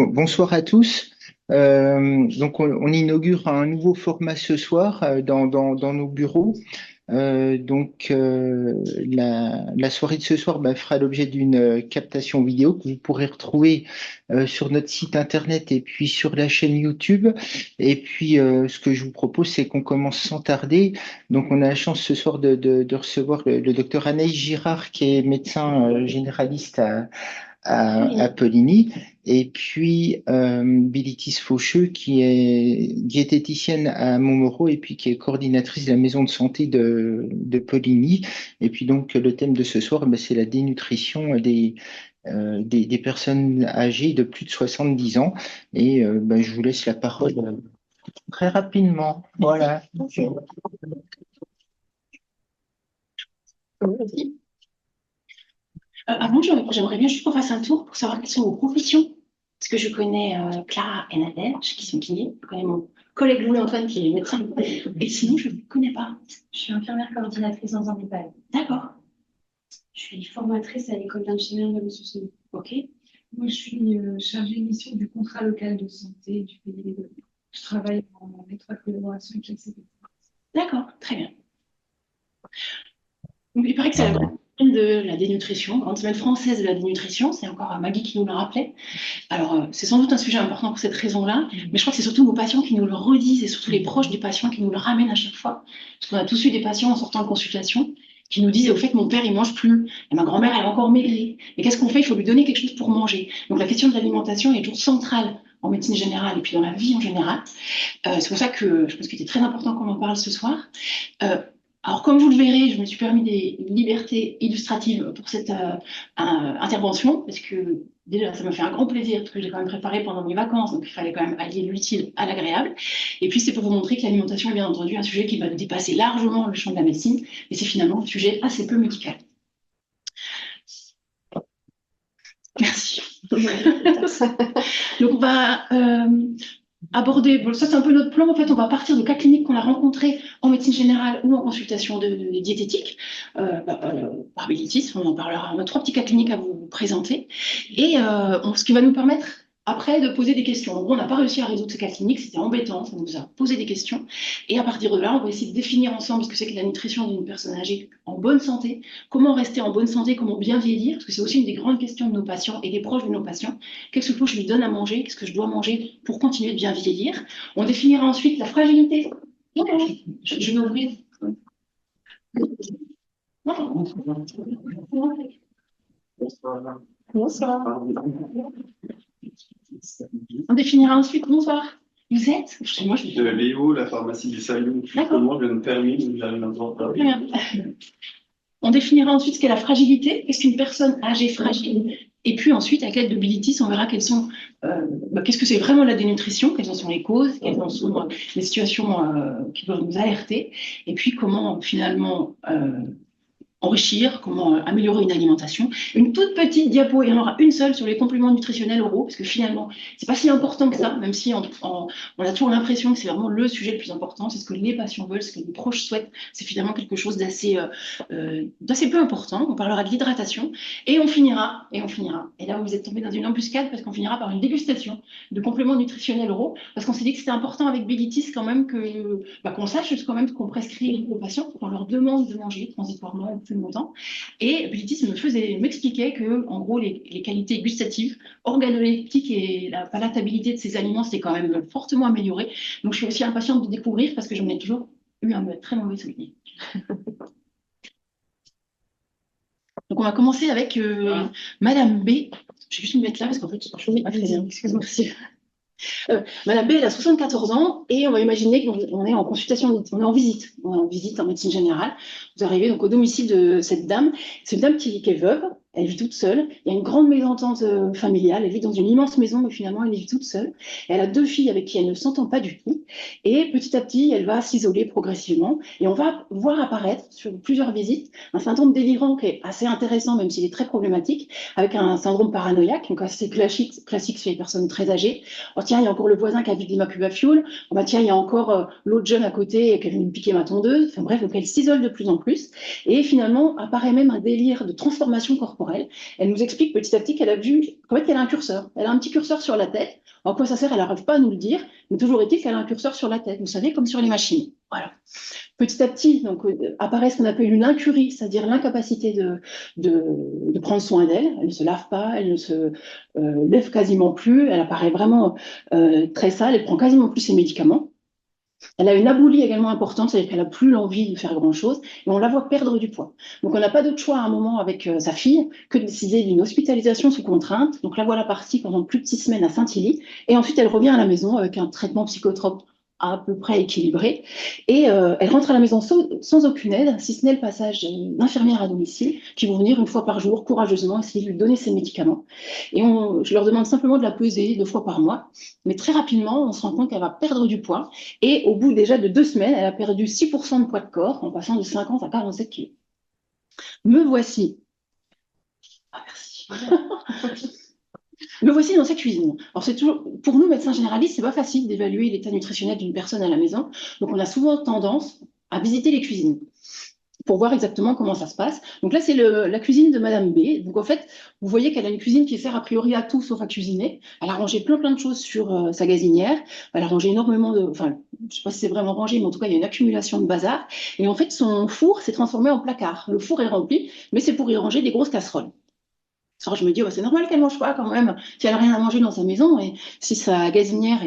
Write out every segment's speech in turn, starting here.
Bonsoir à tous. Donc, on inaugure un nouveau format ce soir dans nos bureaux. La soirée de ce soir fera l'objet d'une captation vidéo que vous pourrez retrouver sur notre site internet et puis sur la chaîne YouTube. Et puis, ce que je vous propose, c'est qu'on commence sans tarder. Donc, on a la chance ce soir de recevoir le docteur Anaïs Girard, qui est médecin généraliste à Poligny, et puis Bilitis Faucheux, qui est diététicienne à Montmoreau et puis qui est coordinatrice de la maison de santé de Poligny. Et puis donc le thème de ce soir, c'est la dénutrition des personnes âgées de plus de 70 ans. Et je vous laisse la parole très rapidement. Voilà. Avant, j'aimerais bien juste qu'on fasse un tour pour savoir quelles sont vos professions. Parce que je connais Clara et Nadège, qui sont kinés. Je connais mon collègue Louis-Antoine, qui est médecin. Et sinon, je ne vous connais pas. Je suis infirmière coordinatrice dans un EHPAD. D'accord. Je suis formatrice à l'école d'ingénieurs de ressources humaines. OK. Moi, je suis chargée de mission du contrat local de santé du pays des développement. Je travaille en étroite collaboration avec la CPT. D'accord, très bien. Il paraît que c'est la grande semaine de la dénutrition, grande semaine française de la dénutrition. C'est encore Maggie qui nous le rappelait. Alors, c'est sans doute un sujet important pour cette raison-là, mais je crois que c'est surtout nos patients qui nous le redisent et surtout les proches du patient qui nous le ramènent à chaque fois. Parce qu'on a tous eu des patients en sortant de consultation qui nous disent, au fait, mon père, il mange plus, et ma grand-mère, elle a encore maigri. Mais qu'est-ce qu'on fait? Il faut lui donner quelque chose pour manger. Donc, la question de l'alimentation est toujours centrale en médecine générale et puis dans la vie en général. C'est pour ça que je pense qu'il était très important qu'on en parle ce soir. Alors, comme vous le verrez, je me suis permis des libertés illustratives pour cette intervention, parce que déjà, ça me fait un grand plaisir, parce que j'ai quand même préparé pendant mes vacances, donc il fallait quand même allier l'utile à l'agréable. Et puis, c'est pour vous montrer que l'alimentation est bien entendu un sujet qui va dépasser largement le champ de la médecine, et c'est finalement un sujet assez peu médical. Merci. Donc, on va aborder, bon, ça c'est un peu notre plan, en fait, on va partir de cas cliniques qu'on a rencontrés en médecine générale ou en consultation de diététique, par Bilitis, on en parlera, on a 3 petits cas cliniques à vous présenter, et ce qui va nous permettre après de poser des questions. En gros, on n'a pas réussi à résoudre ces cas cliniques, c'était embêtant, ça nous a posé des questions, et à partir de là, on va essayer de définir ensemble ce que c'est que la nutrition d'une personne âgée en bonne santé, comment rester en bonne santé, comment bien vieillir, parce que c'est aussi une des grandes questions de nos patients et des proches de nos patients. Qu'est-ce que je lui donne à manger? Qu'est-ce que je dois manger pour continuer de bien vieillir? On définira ensuite la fragilité. Je vais ouvrir. Bonsoir. On définira ensuite, bonsoir. Vous êtes? Moi, je Léo, la pharmacie du Salut. Justement, je viens de terminer, donc j'arrive maintenant. On définira ensuite ce qu'est la fragilité, qu'est-ce qu'une personne âgée fragile, et puis ensuite, avec l'aide de Bilitis, on verra quelles sont, qu'est-ce que c'est vraiment la dénutrition, quelles en sont les causes, quelles en sont les situations qui doivent nous alerter, et puis comment finalement enrichir, comment améliorer une alimentation. Une toute petite diapo, il y en aura une seule sur les compléments nutritionnels oraux, parce que finalement, c'est pas si important que ça, même si on a toujours l'impression que c'est vraiment le sujet le plus important, c'est ce que les patients veulent, ce que les proches souhaitent, c'est finalement quelque chose d'assez peu important. On parlera de l'hydratation, et on finira, et là vous êtes tombé dans une embuscade, parce qu'on finira par une dégustation de compléments nutritionnels oraux, parce qu'on s'est dit que c'était important avec Bilitis quand même qu'on sache quand même qu'on prescrit aux patients, qu'on leur demande de manger transitoirement plus longtemps. Et Bilitis m'expliquait que, en gros, les qualités gustatives, organoleptiques et la palatabilité de ces aliments, c'est quand même fortement amélioré. Donc, je suis aussi impatiente de découvrir parce que j'en ai toujours eu un très mauvais souvenir. Donc, on va commencer avec Madame B. Je vais juste me mettre là parce qu'en fait, je ne pas très bien. Excuse-moi. Madame B, elle a 74 ans et on va imaginer qu'on est en consultation, on est en visite en médecine générale. Vous arrivez donc au domicile de cette dame. C'est une dame qui est veuve, elle vit toute seule. Il y a une grande mésentente familiale. Elle vit dans une immense maison, mais finalement, elle vit toute seule. Et elle a 2 filles avec qui elle ne s'entend pas du tout. Et petit à petit, elle va s'isoler progressivement. Et on va voir apparaître sur plusieurs visites un syndrome délirant qui est assez intéressant, même s'il est très problématique, avec un syndrome paranoïaque, donc assez classique chez les personnes très âgées. Oh, tiens, il y a encore le voisin qui habite des macubafioul. Oh, bah, tiens, il y a encore l'autre jeune à côté qui est venu me piquer ma tondeuse. Enfin bref, donc elle s'isole de plus en plus. Et finalement, apparaît même un délire de transformation corporelle temporelle. Elle nous explique petit à petit qu'elle a vu qu'en fait, qu'elle a un curseur. Elle a un petit curseur sur la tête. En quoi ça sert, elle n'arrive pas à nous le dire, mais toujours est-il qu'elle a un curseur sur la tête, vous savez, comme sur les machines. Voilà. Petit à petit, donc, apparaît ce qu'on appelle une incurie, c'est-à-dire l'incapacité de prendre soin d'elle. Elle ne se lave pas, elle ne se lève quasiment plus, elle apparaît vraiment très sale, elle prend quasiment plus ses médicaments. Elle a une aboulie également importante, c'est-à-dire qu'elle n'a plus l'envie de faire grand-chose, et on la voit perdre du poids. Donc on n'a pas d'autre choix à un moment avec sa fille que de décider d'une hospitalisation sous contrainte. Donc la voilà partie pendant plus de 6 semaines à Saint-Hilly, et ensuite elle revient à la maison avec un traitement psychotrope à peu près équilibré, et elle rentre à la maison sans aucune aide, si ce n'est le passage d'infirmières à domicile, qui vont venir une fois par jour, courageusement, essayer de lui donner ses médicaments. Et je leur demande simplement de la peser 2 fois par mois, mais très rapidement, on se rend compte qu'elle va perdre du poids, et au bout déjà de 2 semaines, elle a perdu 6% de poids de corps, en passant de 50 à 47 kilos. Me voici. Ah, merci. Me voici dans sa cuisine. Alors c'est toujours, pour nous, médecins généralistes, c'est pas facile d'évaluer l'état nutritionnel d'une personne à la maison. Donc on a souvent tendance à visiter les cuisines pour voir exactement comment ça se passe. Donc là, c'est la cuisine de Madame B. Donc en fait, vous voyez qu'elle a une cuisine qui sert a priori à tout sauf à cuisiner. Elle a rangé plein de choses sur sa gazinière. Elle a rangé énormément de... Enfin, je sais pas si c'est vraiment rangé, mais en tout cas, il y a une accumulation de bazar. Et en fait, son four s'est transformé en placard. Le four est rempli, mais c'est pour y ranger des grosses casseroles. Alors je me dis, c'est normal qu'elle ne mange pas quand même, si elle n'a rien à manger dans sa maison, et si sa gazinière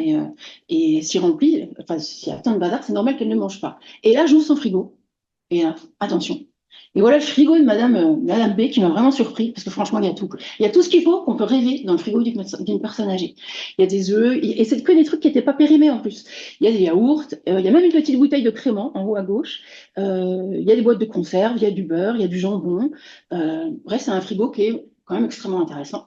est si remplie, enfin, s'il y a tant de bazar, c'est normal qu'elle ne mange pas. Et là, j'ouvre son frigo, et là, attention. Et voilà le frigo de Madame B qui m'a vraiment surpris, parce que franchement, il y a tout. Il y a tout ce qu'il faut qu'on peut rêver dans le frigo d'une personne âgée. Il y a des œufs, et c'est que des trucs qui n'étaient pas périmés en plus. Il y a des yaourts, il y a même une petite bouteille de crément en haut à gauche, il y a des boîtes de conserve, il y a du beurre, il y a du jambon. Bref, c'est un frigo qui est quand même extrêmement intéressant.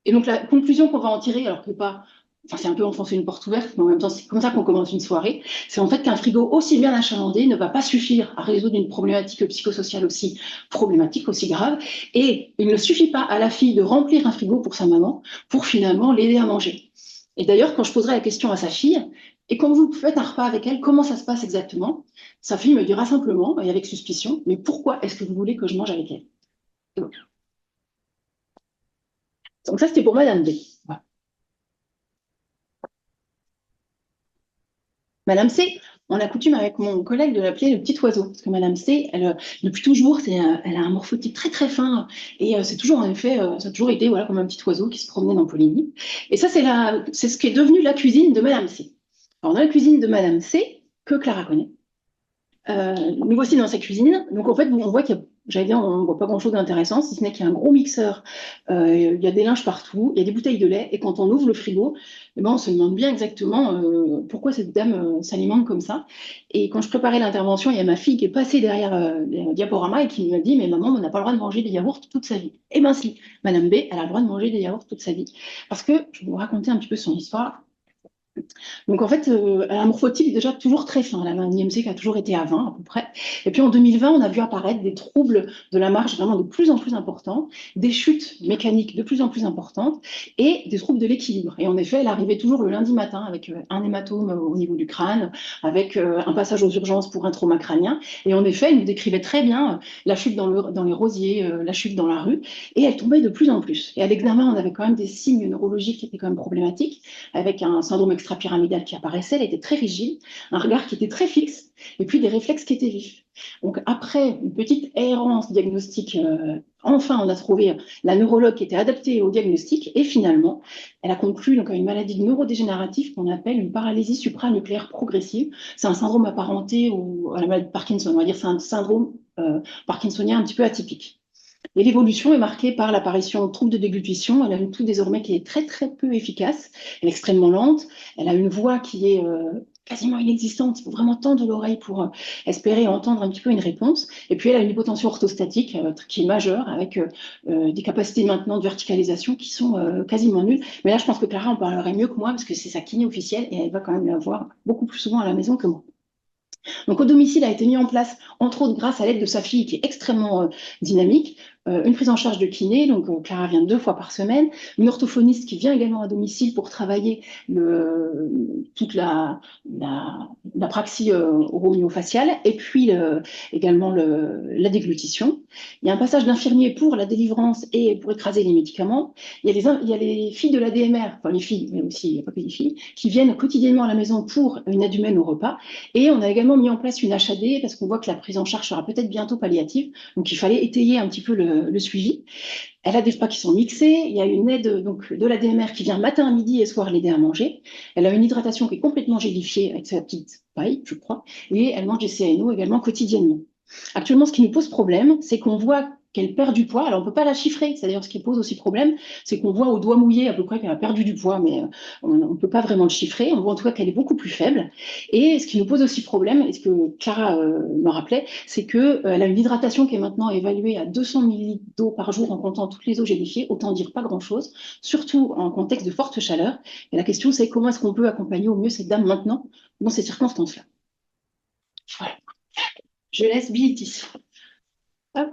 Et donc la conclusion qu'on va en tirer, alors que pas, enfin c'est un peu enfoncer une porte ouverte, mais en même temps c'est comme ça qu'on commence une soirée, c'est en fait qu'un frigo aussi bien achalandé ne va pas suffire à résoudre une problématique psychosociale aussi problématique, aussi grave, et il ne suffit pas à la fille de remplir un frigo pour sa maman pour finalement l'aider à manger. Et d'ailleurs, quand je poserai la question à sa fille, et quand vous faites un repas avec elle, comment ça se passe exactement? Sa fille me dira simplement, et avec suspicion, mais pourquoi est-ce que vous voulez que je mange avec elle? Et voilà. Donc ça, c'était pour Madame B. Voilà. Madame C, on a coutume avec mon collègue de l'appeler le petit oiseau, parce que Madame C, elle, depuis toujours, elle a un morphotype très fin, et c'est toujours en effet, ça a toujours été voilà, comme un petit oiseau qui se promenait dans Poligny. Et ça, c'est ce qui est devenu la cuisine de Madame C. Alors dans la cuisine de Madame C, que Clara connaît, nous voici dans sa cuisine. Donc en fait, on voit qu'il y a, j'allais dire, on ne voit pas grand-chose d'intéressant, si ce n'est qu'il y a un gros mixeur, il y a des linges partout, il y a des bouteilles de lait, et quand on ouvre le frigo, eh ben, on se demande bien exactement pourquoi cette dame s'alimente comme ça. Et quand je préparais l'intervention, il y a ma fille qui est passée derrière les diaporamas et qui m'a dit, mais maman, on n'a pas le droit de manger des yaourts toute sa vie. Eh bien si, Madame B, elle a le droit de manger des yaourts toute sa vie. Parce que, je vais vous raconter un petit peu son histoire. Donc en fait, elle a un morphotype déjà toujours très fin. Elle a un IMC qui a toujours été à 20 à peu près. Et puis en 2020, on a vu apparaître des troubles de la marche vraiment de plus en plus importants, des chutes mécaniques de plus en plus importantes et des troubles de l'équilibre. Et en effet, elle arrivait toujours le lundi matin avec un hématome au niveau du crâne, avec un passage aux urgences pour un trauma crânien. Et en effet, elle nous décrivait très bien la chute dans les rosiers, la chute dans la rue. Et elle tombait de plus en plus. Et à l'examen, on avait quand même des signes neurologiques qui étaient quand même problématiques, avec un syndrome extra-pyramidal qui apparaissait, elle était très rigide, un regard qui était très fixe, et puis des réflexes qui étaient vifs. Donc après une petite errance diagnostique, enfin on a trouvé la neurologue qui était adaptée au diagnostic, et finalement elle a conclu donc, à une maladie neurodégénérative qu'on appelle une paralysie supranucléaire progressive. C'est un syndrome apparenté à la maladie de Parkinson, on va dire c'est un syndrome parkinsonien un petit peu atypique. Et l'évolution est marquée par l'apparition de troubles de déglutition. Elle a une toux désormais qui est très peu efficace. Elle est extrêmement lente. Elle a une voix qui est quasiment inexistante. Il faut vraiment tendre l'oreille pour espérer entendre un petit peu une réponse. Et puis elle a une hypotension orthostatique qui est majeure, avec des capacités maintenant de verticalisation qui sont quasiment nulles. Mais là, je pense que Clara en parlerait mieux que moi, parce que c'est sa kiné officielle et elle va quand même la voir beaucoup plus souvent à la maison que moi. Donc au domicile a été mis en place, entre autres grâce à l'aide de sa fille qui est extrêmement dynamique, une prise en charge de kiné, donc Clara vient 2 fois par semaine, une orthophoniste qui vient également à domicile pour travailler toute la praxie oro-myofaciale, et puis également la déglutition. Il y a un passage d'infirmier pour la délivrance et pour écraser les médicaments. Il y a les filles de la DMR, enfin les filles, mais aussi il n'y a pas que les filles, qui viennent quotidiennement à la maison pour une aide humaine au repas. Et on a également mis en place une HAD parce qu'on voit que la prise en charge sera peut-être bientôt palliative. Donc il fallait étayer un petit peu le suivi. Elle a des repas qui sont mixés. Il y a une aide donc, de la DMR qui vient matin, midi et soir l'aider à manger. Elle a une hydratation qui est complètement gélifiée avec sa petite paille, je crois. Et elle mange des CNO également quotidiennement. Actuellement, ce qui nous pose problème, c'est qu'on voit qu'elle perd du poids. Alors, on ne peut pas la chiffrer. C'est d'ailleurs ce qui pose aussi problème, c'est qu'on voit au doigt mouillé à peu près qu'elle a perdu du poids, mais on ne peut pas vraiment le chiffrer. On voit en tout cas qu'elle est beaucoup plus faible. Et ce qui nous pose aussi problème, et ce que Clara me rappelait, c'est qu'elle a une hydratation qui est maintenant évaluée à 200 ml d'eau par jour en comptant toutes les eaux gélifiées. Autant dire pas grand-chose, surtout en contexte de forte chaleur. Et la question, c'est comment est-ce qu'on peut accompagner au mieux cette dame maintenant dans ces circonstances-là. Voilà. Je laisse Bilitis. Hop.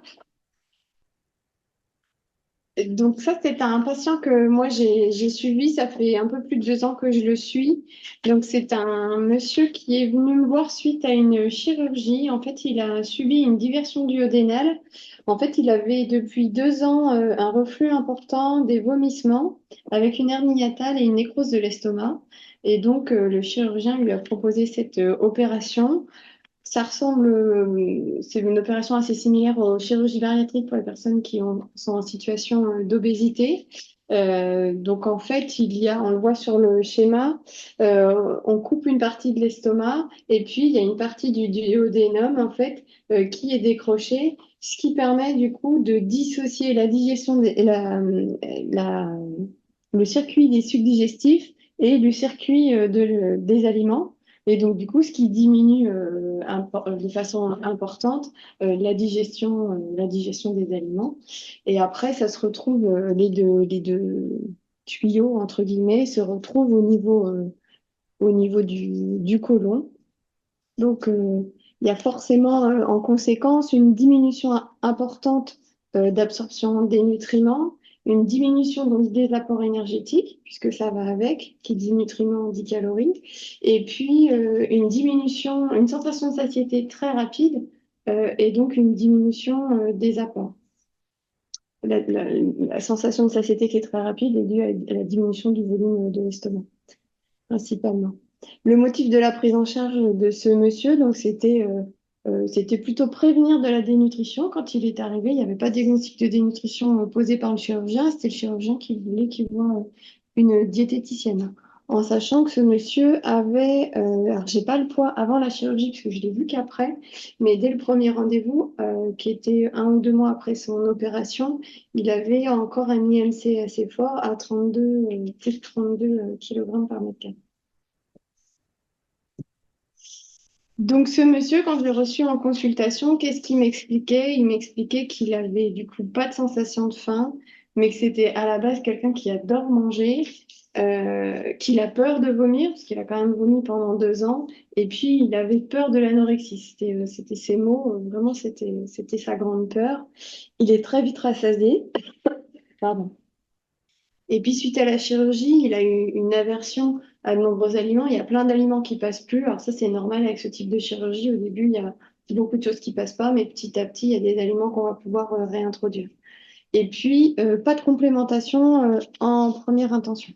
Donc ça, c'est un patient que moi j'ai suivi, ça fait un peu plus de 2 ans que je le suis. Donc c'est un monsieur qui est venu me voir suite à une chirurgie. En fait, il a subi une diversion duodénale. En fait, il avait depuis 2 ans un reflux important, des vomissements, avec une hernie hiatale et une nécrose de l'estomac. Et donc le chirurgien lui a proposé cette opération. Ça ressemble, c'est une opération assez similaire aux chirurgies bariatriques pour les personnes qui sont en situation d'obésité. Donc en fait, on le voit sur le schéma, on coupe une partie de l'estomac et puis il y a une partie du duodénum en fait qui est décrochée, ce qui permet du coup de dissocier la digestion, le circuit des sucs digestifs et le circuit des aliments. Et donc, du coup, ce qui diminue de façon importante la digestion des aliments. Et après, ça se retrouve, les deux tuyaux, entre guillemets, se retrouvent au niveau du côlon. Donc, il y a forcément, en conséquence, une diminution importante d'absorption des nutriments, une diminution donc, des apports énergétiques, puisque ça va avec, qui dit nutriments dit calories, et puis une sensation de satiété très rapide, et donc une diminution des apports. La sensation de satiété qui est très rapide est due à la diminution du volume de l'estomac, principalement. Le motif de la prise en charge de ce monsieur, donc c'était plutôt prévenir de la dénutrition. Quand il est arrivé, il n'y avait pas de diagnostic de dénutrition posé par le chirurgien. C'était le chirurgien qui voulait qu'il voit une diététicienne. En sachant que ce monsieur avait, alors j'ai pas le poids avant la chirurgie parce que je l'ai vu qu'après, mais dès le premier rendez-vous, qui était 1 ou 2 mois après son opération, il avait encore un IMC assez fort à 32, plus de 32 kg par mètre carré. Donc, ce monsieur, quand je l'ai reçu en consultation, qu'est-ce qu'il m'expliquait? Il m'expliquait qu'il avait du coup pas de sensation de faim, mais que c'était à la base quelqu'un qui adore manger, qu'il a peur de vomir, parce qu'il a quand même vomi pendant 2 ans, et puis il avait peur de l'anorexie. C'était ses mots, vraiment, c'était sa grande peur. Il est très vite rassasié. Pardon. Et puis, suite à la chirurgie, il a eu une aversion à de nombreux aliments. Il y a plein d'aliments qui passent plus. Alors ça, c'est normal avec ce type de chirurgie. Au début, il y a beaucoup de choses qui passent pas, mais petit à petit, il y a des aliments qu'on va pouvoir réintroduire. Et puis, pas de complémentation en première intention.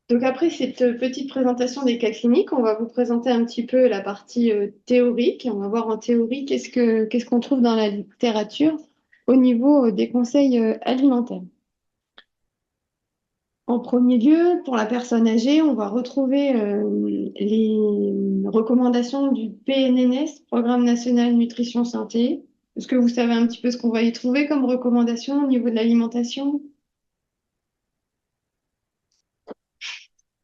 Donc après cette petite présentation des cas cliniques, on va vous présenter un petit peu la partie théorique. On va voir en théorie qu'est-ce qu'on trouve dans la littérature au niveau des conseils alimentaires. En premier lieu, pour la personne âgée, on va retrouver les recommandations du PNNS, Programme national nutrition santé. Est-ce que vous savez un petit peu ce qu'on va y trouver comme recommandation au niveau de l'alimentation?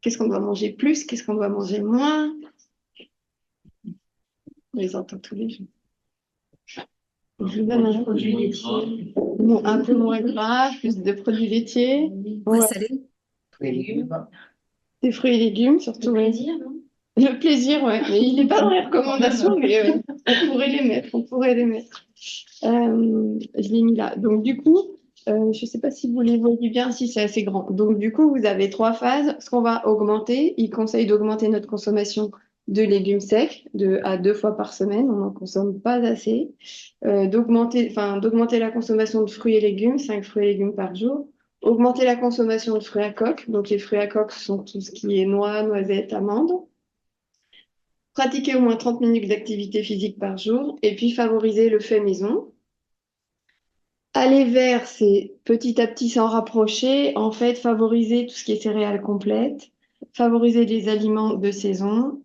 Qu'est-ce qu'on doit manger plus? Qu'est-ce qu'on doit manger moins? On les entend tous les jours. Je vous donne un produit laitier. Bon, un peu moins gras, plus de produits laitiers. Ouais, Ouais. salé. Les légumes. Des fruits et légumes, surtout. Plaisir, non? Le plaisir, ouais. Mais il n'est pas dans les recommandations, mais on pourrait les mettre. On pourrait les mettre. Je l'ai mis là. Donc, du coup, je ne sais pas si vous les voyez bien, si c'est assez grand. Donc, du coup, vous avez 3 phases. Ce qu'on va augmenter, il conseille d'augmenter notre consommation de légumes secs à 2 fois par semaine. On n'en consomme pas assez. D'augmenter la consommation de fruits et légumes, 5 fruits et légumes par jour. Augmenter la consommation de fruits à coque. Donc, les fruits à coque sont tout ce qui est noix, noisettes, amandes. Pratiquer au moins 30 minutes d'activité physique par jour et puis favoriser le fait maison. Aller vers, c'est petit à petit s'en rapprocher, en fait, favoriser tout ce qui est céréales complètes, favoriser les aliments de saison,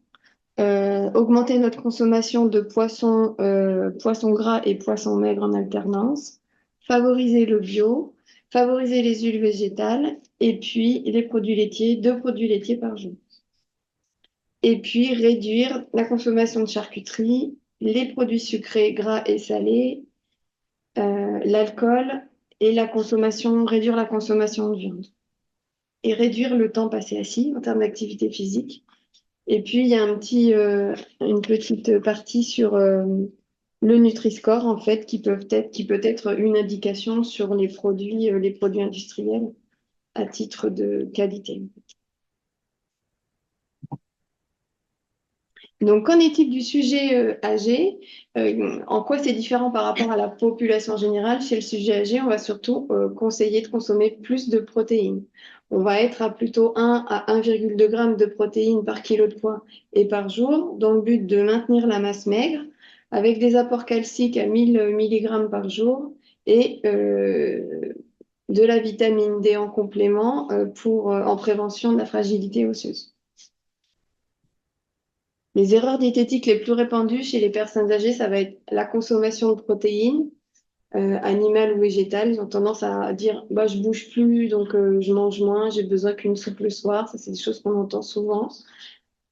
augmenter notre consommation de poissons gras et poissons maigres en alternance, favoriser le bio, favoriser les huiles végétales et puis les produits laitiers, 2 produits laitiers par jour. Et puis réduire la consommation de charcuterie, les produits sucrés, gras et salés, l'alcool et réduire la consommation de viande. Et réduire le temps passé assis en termes d'activité physique. Et puis il y a une petite partie sur le Nutri-Score, en fait, qui peut être une indication sur les produits industriels à titre de qualité. Donc, qu'en est-il du sujet âgé? En quoi c'est différent par rapport à la population générale? Chez le sujet âgé, on va surtout conseiller de consommer plus de protéines. On va être à plutôt 1 à 1,2 g de protéines par kilo de poids et par jour, dans le but de maintenir la masse maigre, avec des apports calciques à 1000 mg par jour et de la vitamine D en complément en prévention de la fragilité osseuse. Les erreurs diététiques les plus répandues chez les personnes âgées, ça va être la consommation de protéines, animales ou végétales. Ils ont tendance à dire bah, je bouge plus, donc je mange moins, j'ai besoin qu'une soupe le soir. Ça, c'est des choses qu'on entend souvent.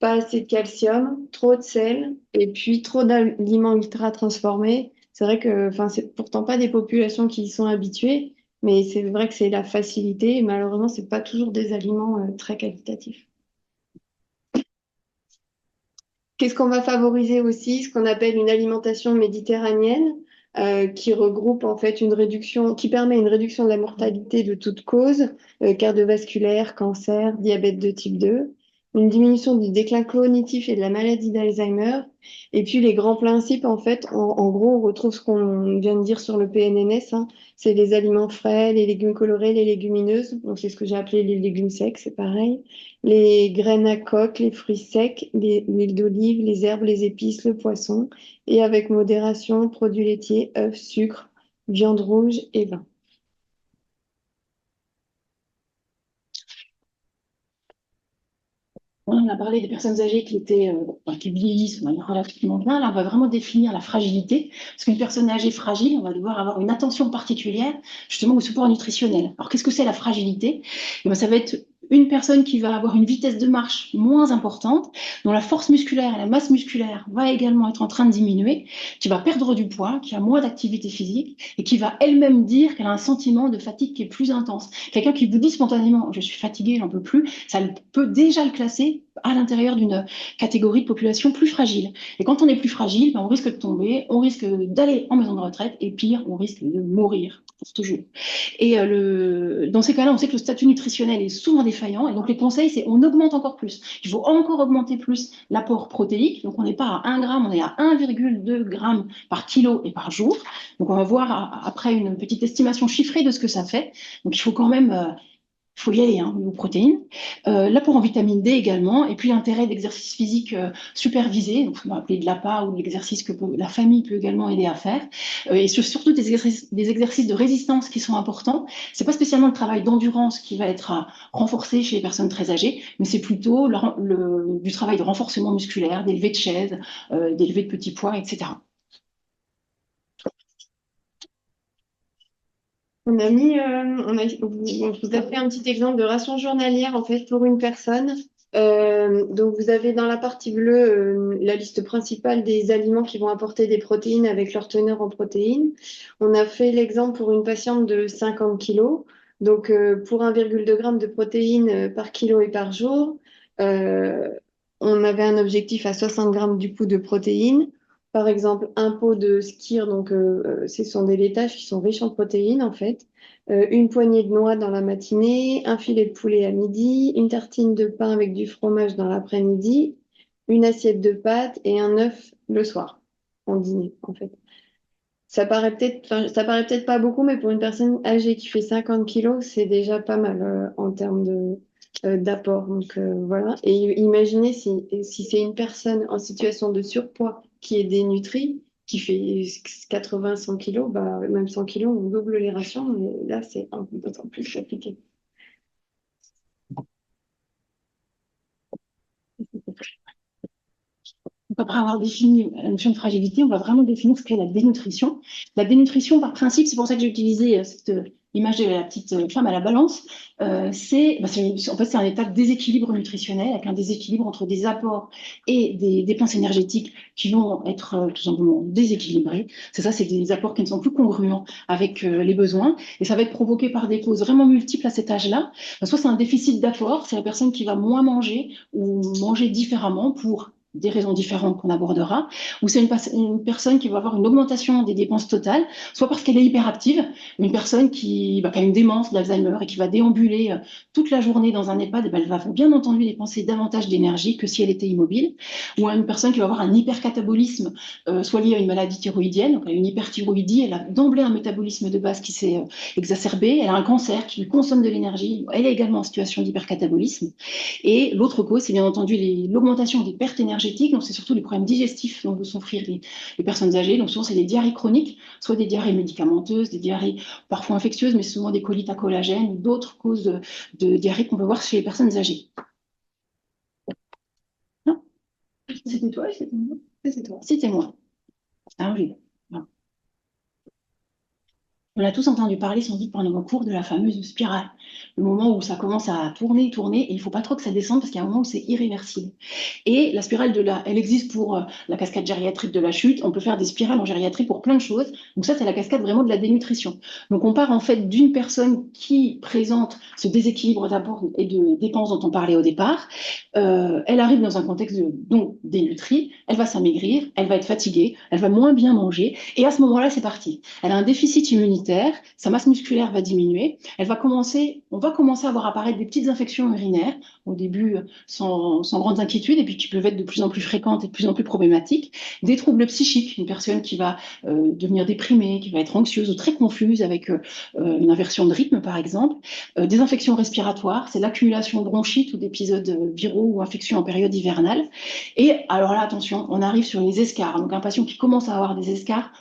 Pas assez de calcium, trop de sel, et puis trop d'aliments ultra transformés. C'est vrai que c'est pourtant pas des populations qui y sont habituées, mais c'est vrai que c'est la facilité, et malheureusement, c'est pas toujours des aliments très qualitatifs. Qu'est-ce qu'on va favoriser aussi? Ce qu'on appelle une alimentation méditerranéenne, qui regroupe en fait qui permet une réduction de la mortalité de toute cause, cardiovasculaire, cancer, diabète de type 2, une diminution du déclin cognitif et de la maladie d'Alzheimer. Et puis les grands principes, en fait, en gros, on retrouve ce qu'on vient de dire sur le PNNS, hein. C'est les aliments frais, les légumes colorés, les légumineuses. Donc c'est ce que j'ai appelé les légumes secs, c'est pareil. Les graines à coque, les fruits secs, l'huile d'olive, les herbes, les épices, le poisson, et avec modération, produits laitiers, œufs, sucre, viande rouge et vin. On a parlé des personnes âgées qui vieillissent relativement bien. Là, on va vraiment définir la fragilité. Parce qu'une personne âgée fragile, on va devoir avoir une attention particulière justement au support nutritionnel. Alors, qu'est-ce que c'est la fragilité? Eh bien, ça va être une personne qui va avoir une vitesse de marche moins importante, dont la force musculaire et la masse musculaire va également être en train de diminuer, qui va perdre du poids, qui a moins d'activité physique et qui va elle-même dire qu'elle a un sentiment de fatigue qui est plus intense. Quelqu'un qui vous dit spontanément « je suis fatigué, j'en peux plus », ça peut déjà le classer à l'intérieur d'une catégorie de population plus fragile. Et quand on est plus fragile, on risque de tomber, on risque d'aller en maison de retraite et pire, on risque de mourir, pour te jure. Et dans ces cas-là, on sait que le statut nutritionnel est souvent défaillant et donc les conseils, c'est on augmente encore plus. Il faut encore augmenter plus l'apport protéique. Donc on n'est pas à 1 gramme, on est à 1,2 g par kilo et par jour. Donc on va voir après une petite estimation chiffrée de ce que ça fait. Donc il faut quand même... il faut y aller, hein, aux protéines. L'apport en vitamine D également, et puis l'intérêt d'exercice physique supervisé, donc on va appeler de l'APA ou de l'exercice que la famille peut également aider à faire, et surtout des exercices de résistance qui sont importants. C'est pas spécialement le travail d'endurance qui va être renforcé chez les personnes très âgées, mais c'est plutôt du travail de renforcement musculaire, d'élevé de chaise, d'élevé de petits poids, etc. On vous a fait un petit exemple de ration journalière en fait pour une personne. Donc vous avez dans la partie bleue la liste principale des aliments qui vont apporter des protéines avec leur teneur en protéines. On a fait l'exemple pour une patiente de 50 kg. Donc pour 1,2 g de protéines par kilo et par jour. on avait un objectif à 60 grammes du coup de protéines. Par exemple, un pot de skyr, donc ce sont des laitages qui sont riches en protéines en fait. Une poignée de noix dans la matinée, un filet de poulet à midi, une tartine de pain avec du fromage dans l'après-midi, une assiette de pâtes et un œuf le soir, en dîner en fait. Ça paraît peut-être pas beaucoup, mais pour une personne âgée qui fait 50 kilos, c'est déjà pas mal en termes d'apport. Donc voilà. Et imaginez si c'est une personne en situation de surpoids qui est dénutrie, qui fait 80-100 kilos, bah, même 100 kilos, on double les rations, mais là, c'est d'autant plus compliqué. Donc, après avoir défini la notion de fragilité, on va vraiment définir ce qu'est la dénutrition. La dénutrition, par principe, c'est pour ça que j'ai utilisé cette image de la petite femme à la balance. En fait, c'est un état de déséquilibre nutritionnel, avec un déséquilibre entre des apports et des dépenses énergétiques qui vont être tout simplement déséquilibrés. C'est ça, c'est des apports qui ne sont plus congruents avec les besoins. Et ça va être provoqué par des causes vraiment multiples à cet âge-là. Soit c'est un déficit d'apport, c'est la personne qui va moins manger ou manger différemment pour des raisons différentes qu'on abordera, ou c'est une personne qui va avoir une augmentation des dépenses totales, soit parce qu'elle est hyperactive, une personne qui a une démence d'Alzheimer et qui va déambuler toute la journée dans un EHPAD, elle va bien entendu dépenser davantage d'énergie que si elle était immobile, ou une personne qui va avoir un hypercatabolisme, soit lié à une maladie thyroïdienne, donc elle a une hyperthyroïdie, elle a d'emblée un métabolisme de base qui s'est exacerbé, elle a un cancer qui lui consomme de l'énergie, elle est également en situation d'hypercatabolisme. Et l'autre cause, c'est bien entendu l'augmentation des pertes énergétiques, donc c'est surtout les problèmes digestifs dont vont souffrir les personnes âgées. Donc souvent, c'est des diarrhées chroniques, soit des diarrhées médicamenteuses, des diarrhées parfois infectieuses, mais souvent des colites à collagène ou d'autres causes de diarrhée qu'on peut voir chez les personnes âgées. Non, c'était toi, c'était moi. C'était toi. C'était moi. Ah oui. On a tous entendu parler sans doute pendant le cours de la fameuse spirale. Le moment où ça commence à tourner, tourner, et il ne faut pas trop que ça descende parce qu'il y a un moment où c'est irréversible. Et la spirale elle existe pour la cascade gériatrique de la chute. On peut faire des spirales en gériatrie pour plein de choses. Donc ça, c'est la cascade vraiment de la dénutrition. Donc on part en fait d'une personne qui présente ce déséquilibre d'apport et de dépenses dont on parlait au départ. Elle arrive dans un contexte donc dénutrie. Elle va s'amaigrir, elle va être fatiguée, elle va moins bien manger. Et à ce moment-là, c'est parti. Elle a un déficit immunitaire, sa masse musculaire va diminuer, on va commencer à voir apparaître des petites infections urinaires, au début sans grandes inquiétudes, et puis qui peuvent être de plus en plus fréquentes et de plus en plus problématiques, des troubles psychiques, une personne qui va devenir déprimée, qui va être anxieuse ou très confuse avec une inversion de rythme par exemple, des infections respiratoires, c'est l'accumulation de bronchites ou d'épisodes viraux ou infections en période hivernale, et alors là attention, on arrive sur les escarres, donc un patient qui commence à avoir des escarres,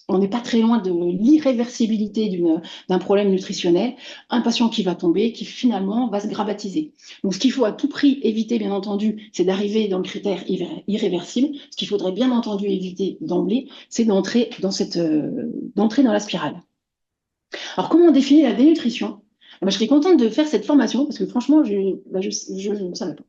on n'est pas très loin de l'irréversibilité d'un problème nutritionnel, un patient qui va tomber, qui finalement va se grabatiser. Donc ce qu'il faut à tout prix éviter, bien entendu, c'est d'arriver dans le critère irréversible. Ce qu'il faudrait bien entendu éviter d'emblée, c'est d'entrer dans la spirale. Alors comment on définit la dénutrition ? J'étais contente de faire cette formation parce que franchement, je ne savais pas.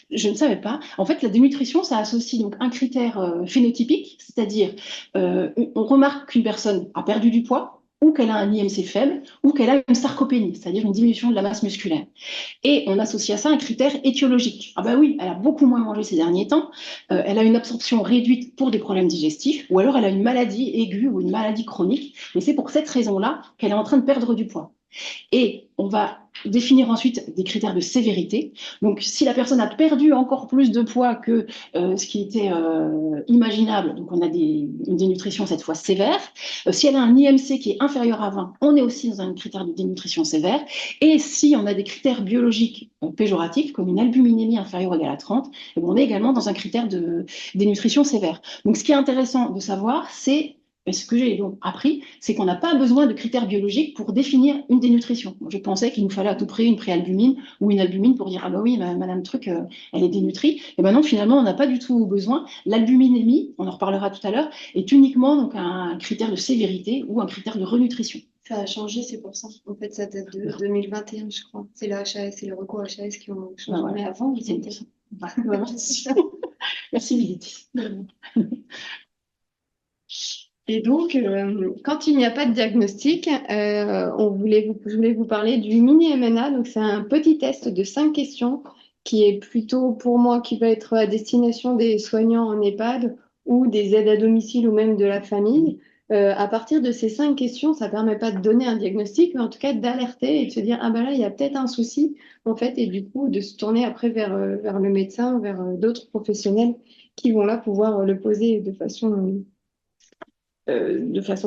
Je ne savais pas. En fait, la dénutrition, ça associe donc un critère phénotypique, c'est-à-dire on remarque qu'une personne a perdu du poids ou qu'elle a un IMC faible ou qu'elle a une sarcopénie, c'est-à-dire une diminution de la masse musculaire. Et on associe à ça un critère étiologique. Ah bah oui, elle a beaucoup moins mangé ces derniers temps, elle a une absorption réduite pour des problèmes digestifs, ou alors elle a une maladie aiguë ou une maladie chronique, et c'est pour cette raison-là qu'elle est en train de perdre du poids. Et on va définir ensuite des critères de sévérité. Donc, si la personne a perdu encore plus de poids que ce qui était imaginable, donc on a une dénutrition cette fois sévère. Si elle a un IMC qui est inférieur à 20, on est aussi dans un critère de dénutrition sévère. Et si on a des critères biologiques péjoratifs, comme une albuminémie inférieure ou égale à 30, on est également dans un critère de dénutrition sévère. Donc, ce qui est intéressant de savoir, c'est ce que j'ai donc appris, c'est qu'on n'a pas besoin de critères biologiques pour définir une dénutrition. Je pensais qu'il nous fallait à tout prix une préalbumine ou une albumine pour dire « Ah bah oui, madame truc, elle est dénutrie ». Et maintenant, finalement, on n'a pas du tout besoin. L'albuminémie, on en reparlera tout à l'heure, est uniquement donc un critère de sévérité ou un critère de renutrition. Ça a changé, c'est pour ça. En fait, ça date de 2021, je crois. C'est le HAS et le recours HAS qui ont changé. Ouais. Mais avant, ils étaient... Merci, Lydie. Et donc, quand il n'y a pas de diagnostic, je voulais vous parler du mini-MNA. Donc, c'est un petit test de 5 questions qui est plutôt pour moi qui va être à destination des soignants en EHPAD ou des aides à domicile ou même de la famille. À partir de ces 5 questions, ça permet pas de donner un diagnostic, mais en tout cas d'alerter et de se dire, ah ben là, il y a peut-être un souci, en fait, et du coup, de se tourner après vers le médecin, vers d'autres professionnels qui vont là pouvoir le poser de façon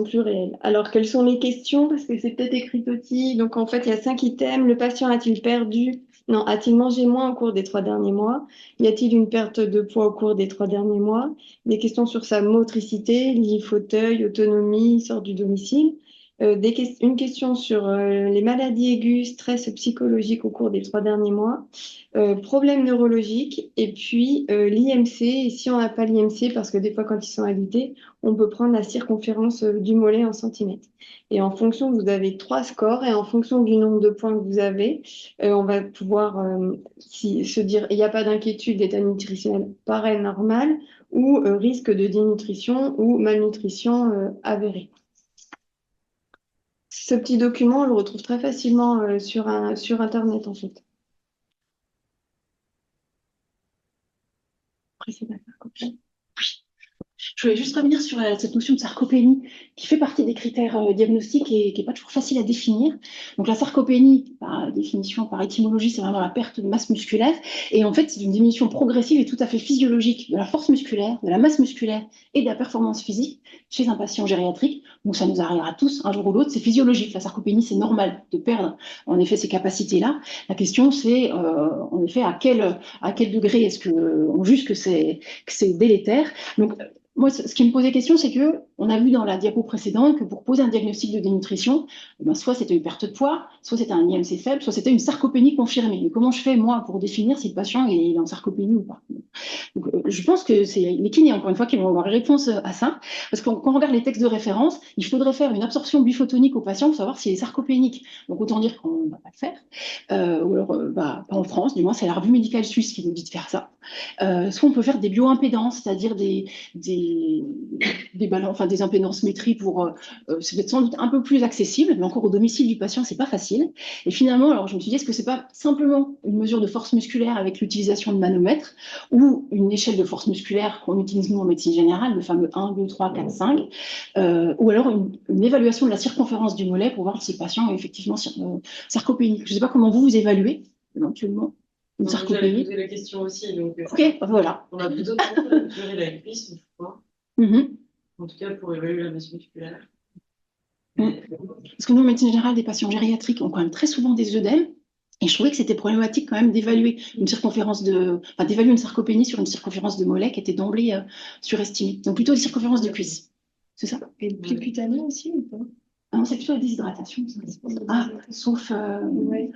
plus réelle. Alors, quelles sont les questions? Parce que c'est peut-être écrit aussi. Donc, en fait, il y a 5 items. Le patient a-t-il perdu? Non, a-t-il mangé moins au cours des 3 derniers mois? Y a-t-il une perte de poids au cours des 3 derniers mois? Des questions sur sa motricité, lit, fauteuil, autonomie, sort du domicile. Une question sur les maladies aiguës, stress psychologique au cours des 3 derniers mois, problèmes neurologiques, et puis l'IMC. Et si on n'a pas l'IMC, parce que des fois, quand ils sont alités, on peut prendre la circonférence du mollet en centimètres. Et en fonction, vous avez 3 scores, et en fonction du nombre de points que vous avez, on va pouvoir se dire il n'y a pas d'inquiétude, état nutritionnel paraît normal, ou risque de dénutrition ou malnutrition avérée. Ce petit document, on le retrouve très facilement sur Internet, en fait. Après, c'est d'accord. Je voulais juste revenir sur cette notion de sarcopénie qui fait partie des critères diagnostiques et qui n'est pas toujours facile à définir. Donc la sarcopénie, par définition, par étymologie, c'est vraiment la perte de masse musculaire. Et en fait, c'est une diminution progressive et tout à fait physiologique de la force musculaire, de la masse musculaire et de la performance physique chez un patient gériatrique. Donc ça nous arrivera tous un jour ou l'autre, c'est physiologique. La sarcopénie, c'est normal de perdre en effet ces capacités-là. La question, c'est en effet à quel degré est-ce qu'on juge que c'est délétère. Donc moi, ce qui me posait question, c'est que on a vu dans la diapo précédente que pour poser un diagnostic de dénutrition, soit c'était une perte de poids, soit c'était un IMC faible, soit c'était une sarcopénie confirmée. Mais comment je fais, moi, pour définir si le patient est en sarcopénie ou pas? Donc, je pense que c'est les kinés, encore une fois, qui vont avoir réponse à ça. Parce que quand on regarde les textes de référence, il faudrait faire une absorption biphotonique au patient pour savoir s'il est sarcopénique. Donc, autant dire qu'on ne va pas le faire. Ou alors, pas en France, du moins, c'est la revue médicale suisse qui nous dit de faire ça. Soit on peut faire des bioimpédances, c'est-à-dire des impédances métrie pour c'est peut-être sans doute un peu plus accessible, mais encore au domicile du patient, c'est pas facile. Et finalement, alors je me suis dit, est-ce que c'est pas simplement une mesure de force musculaire avec l'utilisation de manomètres ou une échelle de force musculaire qu'on utilise nous en médecine générale, le fameux 1, 2, 3, 4, 5, ou alors une évaluation de la circonférence du mollet pour voir si le patient est effectivement sarcopénique. Je ne sais pas comment vous évaluez éventuellement une J'allais sarcopénie. poser la question aussi. Donc, Ok, voilà. on a plutôt tendance à mesurer la cuisse, je crois. En tout cas, pour évaluer la masse musculaire. Parce que nous, en médecine générale, des patients gériatriques ont quand même très souvent des œdèmes. Et je trouvais que c'était problématique quand même d'évaluer d'évaluer une sarcopénie sur une circonférence de mollet qui était d'emblée surestimée. Donc plutôt des circonférences de cuisse. C'est ça? Et le pli cutané aussi ou pas? Ah non, c'est plutôt la déshydratation. Ah, sauf. Ouais.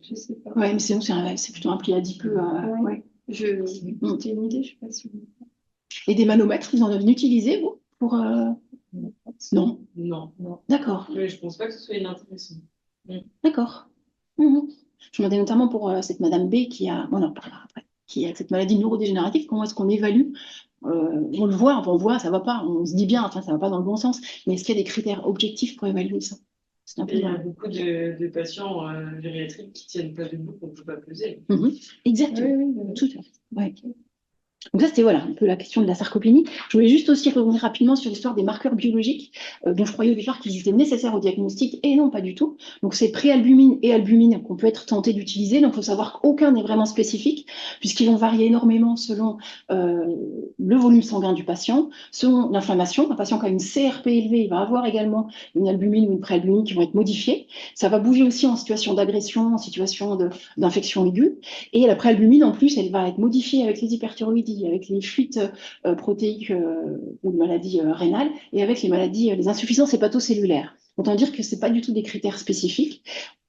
Je sais pas. Ouais, mais sinon, c'est plutôt un pli adipeux. Ouais. J'ai une idée, je sais pas si. Et des manomètres, vous en avez utilisé, vous, pour. Non. Non. D'accord. Mais je pense pas que ce soit inintéressant. D'accord. Je me demandais notamment pour cette Madame B qui a, on en parlera après, qui a cette maladie neurodégénérative, comment est-ce qu'on évalue? On le voit, on voit, ça va pas, on se dit bien, enfin ça va pas dans le bon sens, mais est-ce qu'il y a des critères objectifs pour évaluer ça? C'est un peu Il y a beaucoup de patients gériatriques qui tiennent pas debout qu'on ne peut pas peser. Exactement, tout à fait. Ouais. Donc ça, c'était voilà, un peu la question de la sarcopénie. Je voulais juste aussi revenir rapidement sur l'histoire des marqueurs biologiques, dont je croyais au départ qu'ils étaient nécessaires au diagnostic, et non, pas du tout. Donc c'est préalbumine et albumine qu'on peut être tenté d'utiliser. Donc il faut savoir qu'aucun n'est vraiment spécifique, puisqu'ils vont varier énormément selon le volume sanguin du patient, selon l'inflammation. Un patient qui a une CRP élevée, il va avoir également une albumine ou une préalbumine qui vont être modifiées. Ça va bouger aussi en situation d'agression, en situation d'infection aiguë. Et la préalbumine, en plus, elle va être modifiée avec les hyperthyroïdies, avec les fuites protéiques ou de maladies rénales, et avec les maladies, les insuffisances hépatocellulaires. Autant dire que ce n'est pas du tout des critères spécifiques.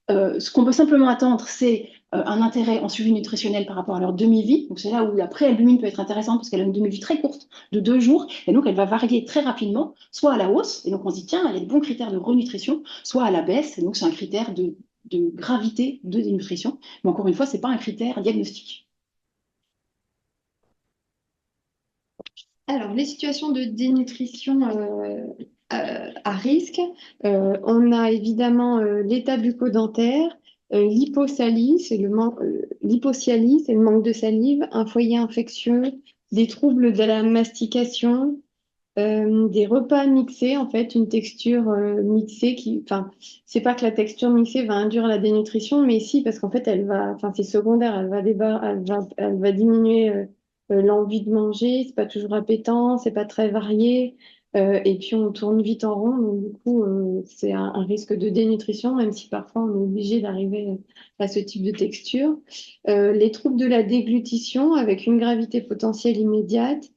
Ce qu'on peut simplement attendre, c'est un intérêt en suivi nutritionnel par rapport à leur demi-vie. Donc c'est là où la préalbumine peut être intéressante parce qu'elle a une demi-vie très courte, de 2 jours, et donc elle va varier très rapidement, soit à la hausse, et donc on se dit tiens, il y a des bons critères de renutrition, soit à la baisse, et donc c'est un critère de gravité de dénutrition. Mais encore une fois, ce n'est pas un critère diagnostique. Alors, les situations de dénutrition à risque, on a évidemment l'état bucco-dentaire, l'hyposalie, l'hypocalie, c'est le manque de salive, un foyer infectieux, des troubles de la mastication, des repas mixés, en fait, une texture mixée enfin, c'est pas que la texture mixée va induire la dénutrition, mais si, parce qu'en fait, enfin, c'est secondaire, elle va diminuer l'envie de manger, c'est pas toujours appétant, c'est pas très varié, et puis on tourne vite en rond, donc du coup, c'est un risque de dénutrition, même si parfois on est obligé d'arriver à ce type de texture. Les troubles de la déglutition avec une gravité potentielle immédiate,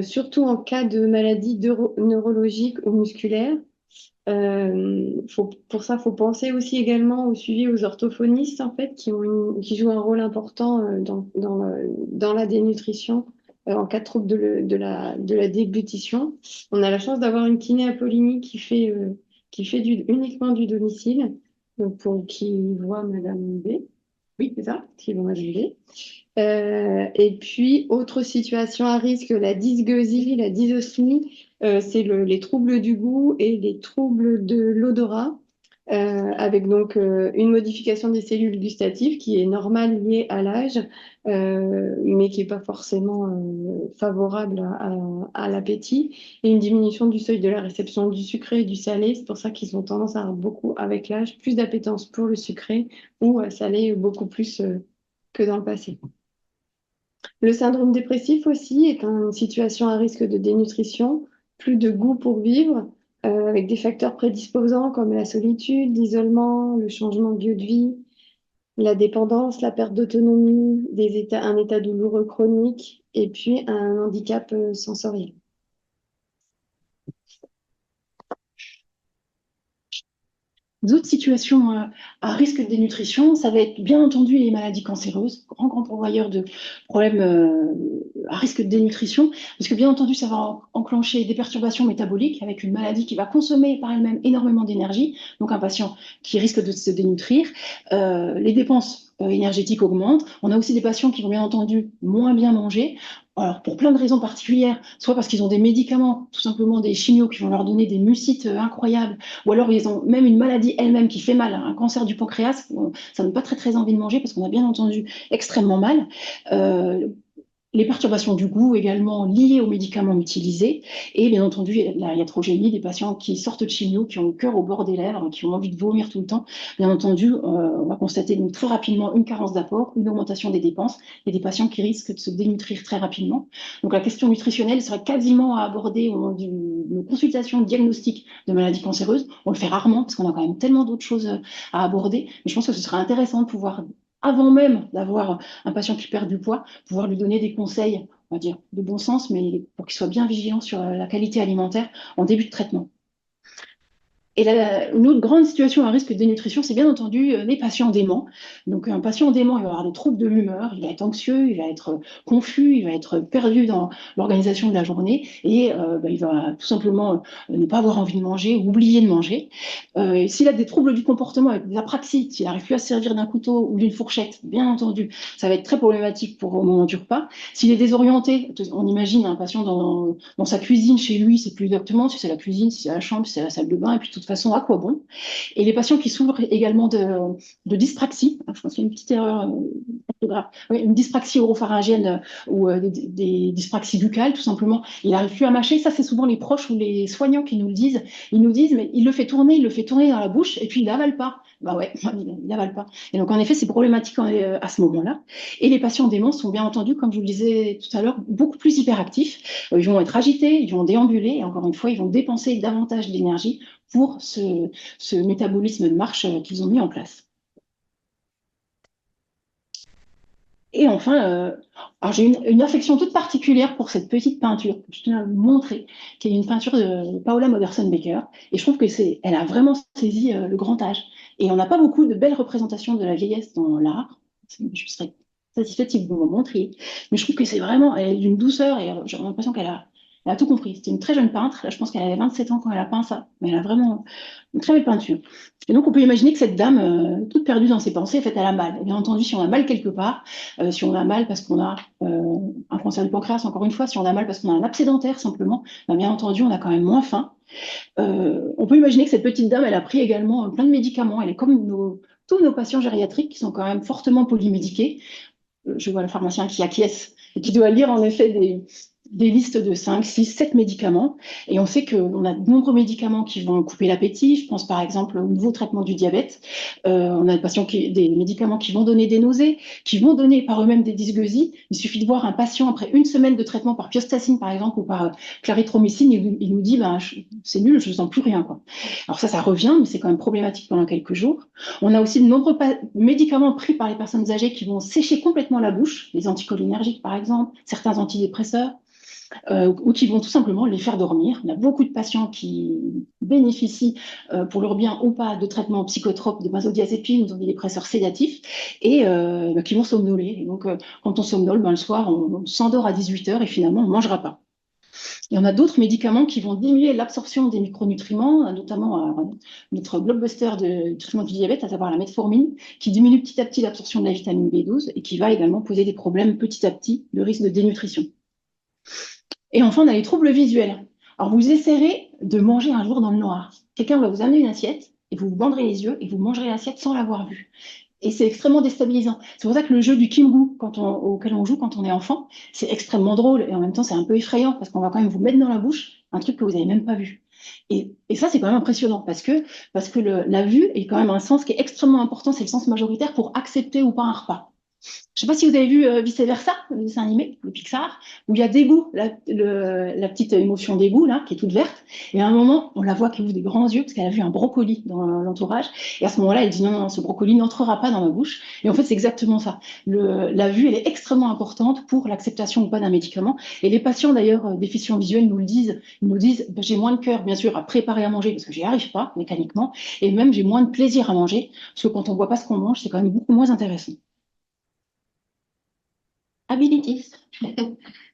surtout en cas de maladie neurologique ou musculaire. Pour ça, il faut penser aussi également au suivi aux orthophonistes, en fait, qui jouent un rôle important dans la dénutrition en cas de trouble de la déglutition. On a la chance d'avoir une kiné à Poligny qui fait uniquement du domicile, donc qui voit Madame B. Oui, c'est ça, qui voit Madame B. Et puis, autre situation à risque, la dysgeusie, la dysosmie, c'est les troubles du goût et les troubles de l'odorat, avec donc une modification des cellules gustatives qui est normale liée à l'âge, mais qui n'est pas forcément favorable à l'appétit, et une diminution du seuil de la réception du sucré et du salé. C'est pour ça qu'ils ont tendance à avoir beaucoup, avec l'âge, plus d'appétence pour le sucré ou salé beaucoup plus que dans le passé. Le syndrome dépressif aussi est une situation à risque de dénutrition, plus de goût pour vivre, avec des facteurs prédisposants comme la solitude, l'isolement, le changement de lieu de vie, la dépendance, la perte d'autonomie, un état douloureux chronique et puis un handicap sensoriel. D'autres situations à risque de dénutrition, ça va être bien entendu les maladies cancéreuses, grand pourvoyeur de problèmes à risque de dénutrition, parce que bien entendu, ça va enclencher des perturbations métaboliques avec une maladie qui va consommer par elle-même énormément d'énergie, donc un patient qui risque de se dénutrir. Les dépenses énergétiques augmentent. On a aussi des patients qui vont bien entendu moins bien manger. Alors, pour plein de raisons particulières, soit parce qu'ils ont des médicaments, tout simplement des chimios qui vont leur donner des mucites incroyables, ou alors ils ont même une maladie elle-même qui fait mal, un cancer du pancréas, ça donne pas très envie de manger parce qu'on a bien entendu extrêmement mal. Les perturbations du goût également liées aux médicaments utilisés, et bien entendu la iatrogénie des patients qui sortent de chimio, qui ont le cœur au bord des lèvres, qui ont envie de vomir tout le temps. Bien entendu, on va constater donc très rapidement une carence d'apport, une augmentation des dépenses, et des patients qui risquent de se dénutrir très rapidement. Donc la question nutritionnelle serait quasiment à aborder au moment d'une consultation diagnostique de maladie cancéreuse. On le fait rarement parce qu'on a quand même tellement d'autres choses à aborder, mais je pense que ce serait intéressant de pouvoir, avant même d'avoir un patient qui perd du poids, pouvoir lui donner des conseils, on va dire, de bon sens, mais pour qu'il soit bien vigilant sur la qualité alimentaire en début de traitement. Et une autre grande situation à risque de dénutrition, c'est bien entendu les patients déments. Donc un patient dément, il va avoir des troubles de l'humeur, il va être anxieux, il va être confus, il va être perdu dans l'organisation de la journée et il va tout simplement ne pas avoir envie de manger ou oublier de manger. S'il a des troubles du comportement avec des apraxies, s'il n'arrive plus à se servir d'un couteau ou d'une fourchette, bien entendu, ça va être très problématique au moment du repas. S'il est désorienté, on imagine un patient dans sa cuisine chez lui, c'est plus exactement si c'est la cuisine, si c'est la chambre, si c'est la salle de bain, et puis de toute façon, à quoi bon? Et les patients qui souffrent également de dyspraxie, je pense qu'il y a une petite erreur une dyspraxie oropharyngienne ou des dyspraxies buccales, tout simplement. Il n'arrive plus à mâcher. Ça, c'est souvent les proches ou les soignants qui nous le disent. Ils nous disent, mais il le fait tourner dans la bouche et puis il n'avale pas. Bah ouais, il n'avale pas. Et donc, en effet, c'est problématique à ce moment-là. Et les patients déments sont bien entendu, comme je vous le disais tout à l'heure, beaucoup plus hyperactifs. Ils vont être agités, ils vont déambuler et encore une fois, ils vont dépenser davantage d'énergie pour ce métabolisme de marche qu'ils ont mis en place. Et enfin, j'ai une affection toute particulière pour cette petite peinture que je tiens à vous montrer, qui est une peinture de Paola Modersohn-Becker. Et je trouve elle a vraiment saisi le grand âge. Et on n'a pas beaucoup de belles représentations de la vieillesse dans l'art. Je serais satisfaite si vous me montriez. Mais je trouve que elle est d'une douceur et j'ai l'impression qu'elle a tout compris. C'était une très jeune peintre. Là, je pense qu'elle avait 27 ans quand elle a peint ça. Mais elle a vraiment une très belle peinture. Et donc, on peut imaginer que cette dame, toute perdue dans ses pensées, en fait, elle a mal. Et bien entendu, si on a mal quelque part, si on a mal parce qu'on a un cancer du pancréas, encore une fois, si on a mal parce qu'on a un abcès dentaire, simplement, bien entendu, on a quand même moins faim. On peut imaginer que cette petite dame, elle a pris également plein de médicaments. Elle est comme tous nos patients gériatriques qui sont quand même fortement polymédiqués. Je vois le pharmacien qui acquiesce et qui doit lire en effet des listes de 5, 6, 7 médicaments. Et on sait qu'on a de nombreux médicaments qui vont couper l'appétit. Je pense par exemple au nouveau traitement du diabète. On a des médicaments qui vont donner des nausées, qui vont donner par eux-mêmes des dysgeusies. Il suffit de voir un patient après une semaine de traitement par piostacine par exemple ou par clarithromycine, il nous dit c'est nul, je ne sens plus rien, quoi. Alors ça revient, mais c'est quand même problématique pendant quelques jours. On a aussi de nombreux médicaments pris par les personnes âgées qui vont sécher complètement la bouche, les anticholinergiques par exemple, certains antidépresseurs. Ou qui vont tout simplement les faire dormir. On a beaucoup de patients qui bénéficient, pour leur bien ou pas, de traitements psychotropes, de benzodiazépines ou d'antidépresseurs sédatifs, et qui vont somnoler. Et donc, quand on somnole, le soir, on s'endort à 18h et finalement, on ne mangera pas. Et on a d'autres médicaments qui vont diminuer l'absorption des micronutriments, notamment notre blockbuster de traitement du diabète, à savoir la metformine, qui diminue petit à petit l'absorption de la vitamine B12 et qui va également poser des problèmes petit à petit de risque de dénutrition. Et enfin, on a les troubles visuels. Alors, vous essaierez de manger un jour dans le noir. Quelqu'un va vous amener une assiette et vous vous banderez les yeux et vous mangerez l'assiette sans l'avoir vue. Et c'est extrêmement déstabilisant. C'est pour ça que le jeu du Kimgu, auquel on joue quand on est enfant, c'est extrêmement drôle et en même temps, c'est un peu effrayant parce qu'on va quand même vous mettre dans la bouche un truc que vous n'avez même pas vu. Et ça, c'est quand même impressionnant parce que la vue est quand même un sens qui est extrêmement important. C'est le sens majoritaire pour accepter ou pas un repas. Je ne sais pas si vous avez vu Vice Versa, le dessin animé, le Pixar, où il y a Dégoût, la petite émotion Dégoût, là, qui est toute verte. Et à un moment, on la voit qui ouvre des grands yeux parce qu'elle a vu un brocoli dans l'entourage. Et à ce moment-là, elle dit non, ce brocoli n'entrera pas dans ma bouche. Et en fait, c'est exactement ça. La vue, elle est extrêmement importante pour l'acceptation ou pas d'un médicament. Et les patients, d'ailleurs, déficients visuels nous le disent. Ils nous disent, j'ai moins de cœur, bien sûr, à préparer à manger parce que j'y arrive pas mécaniquement. Et même, j'ai moins de plaisir à manger parce que quand on voit pas ce qu'on mange, c'est quand même beaucoup moins intéressant. Abilitis.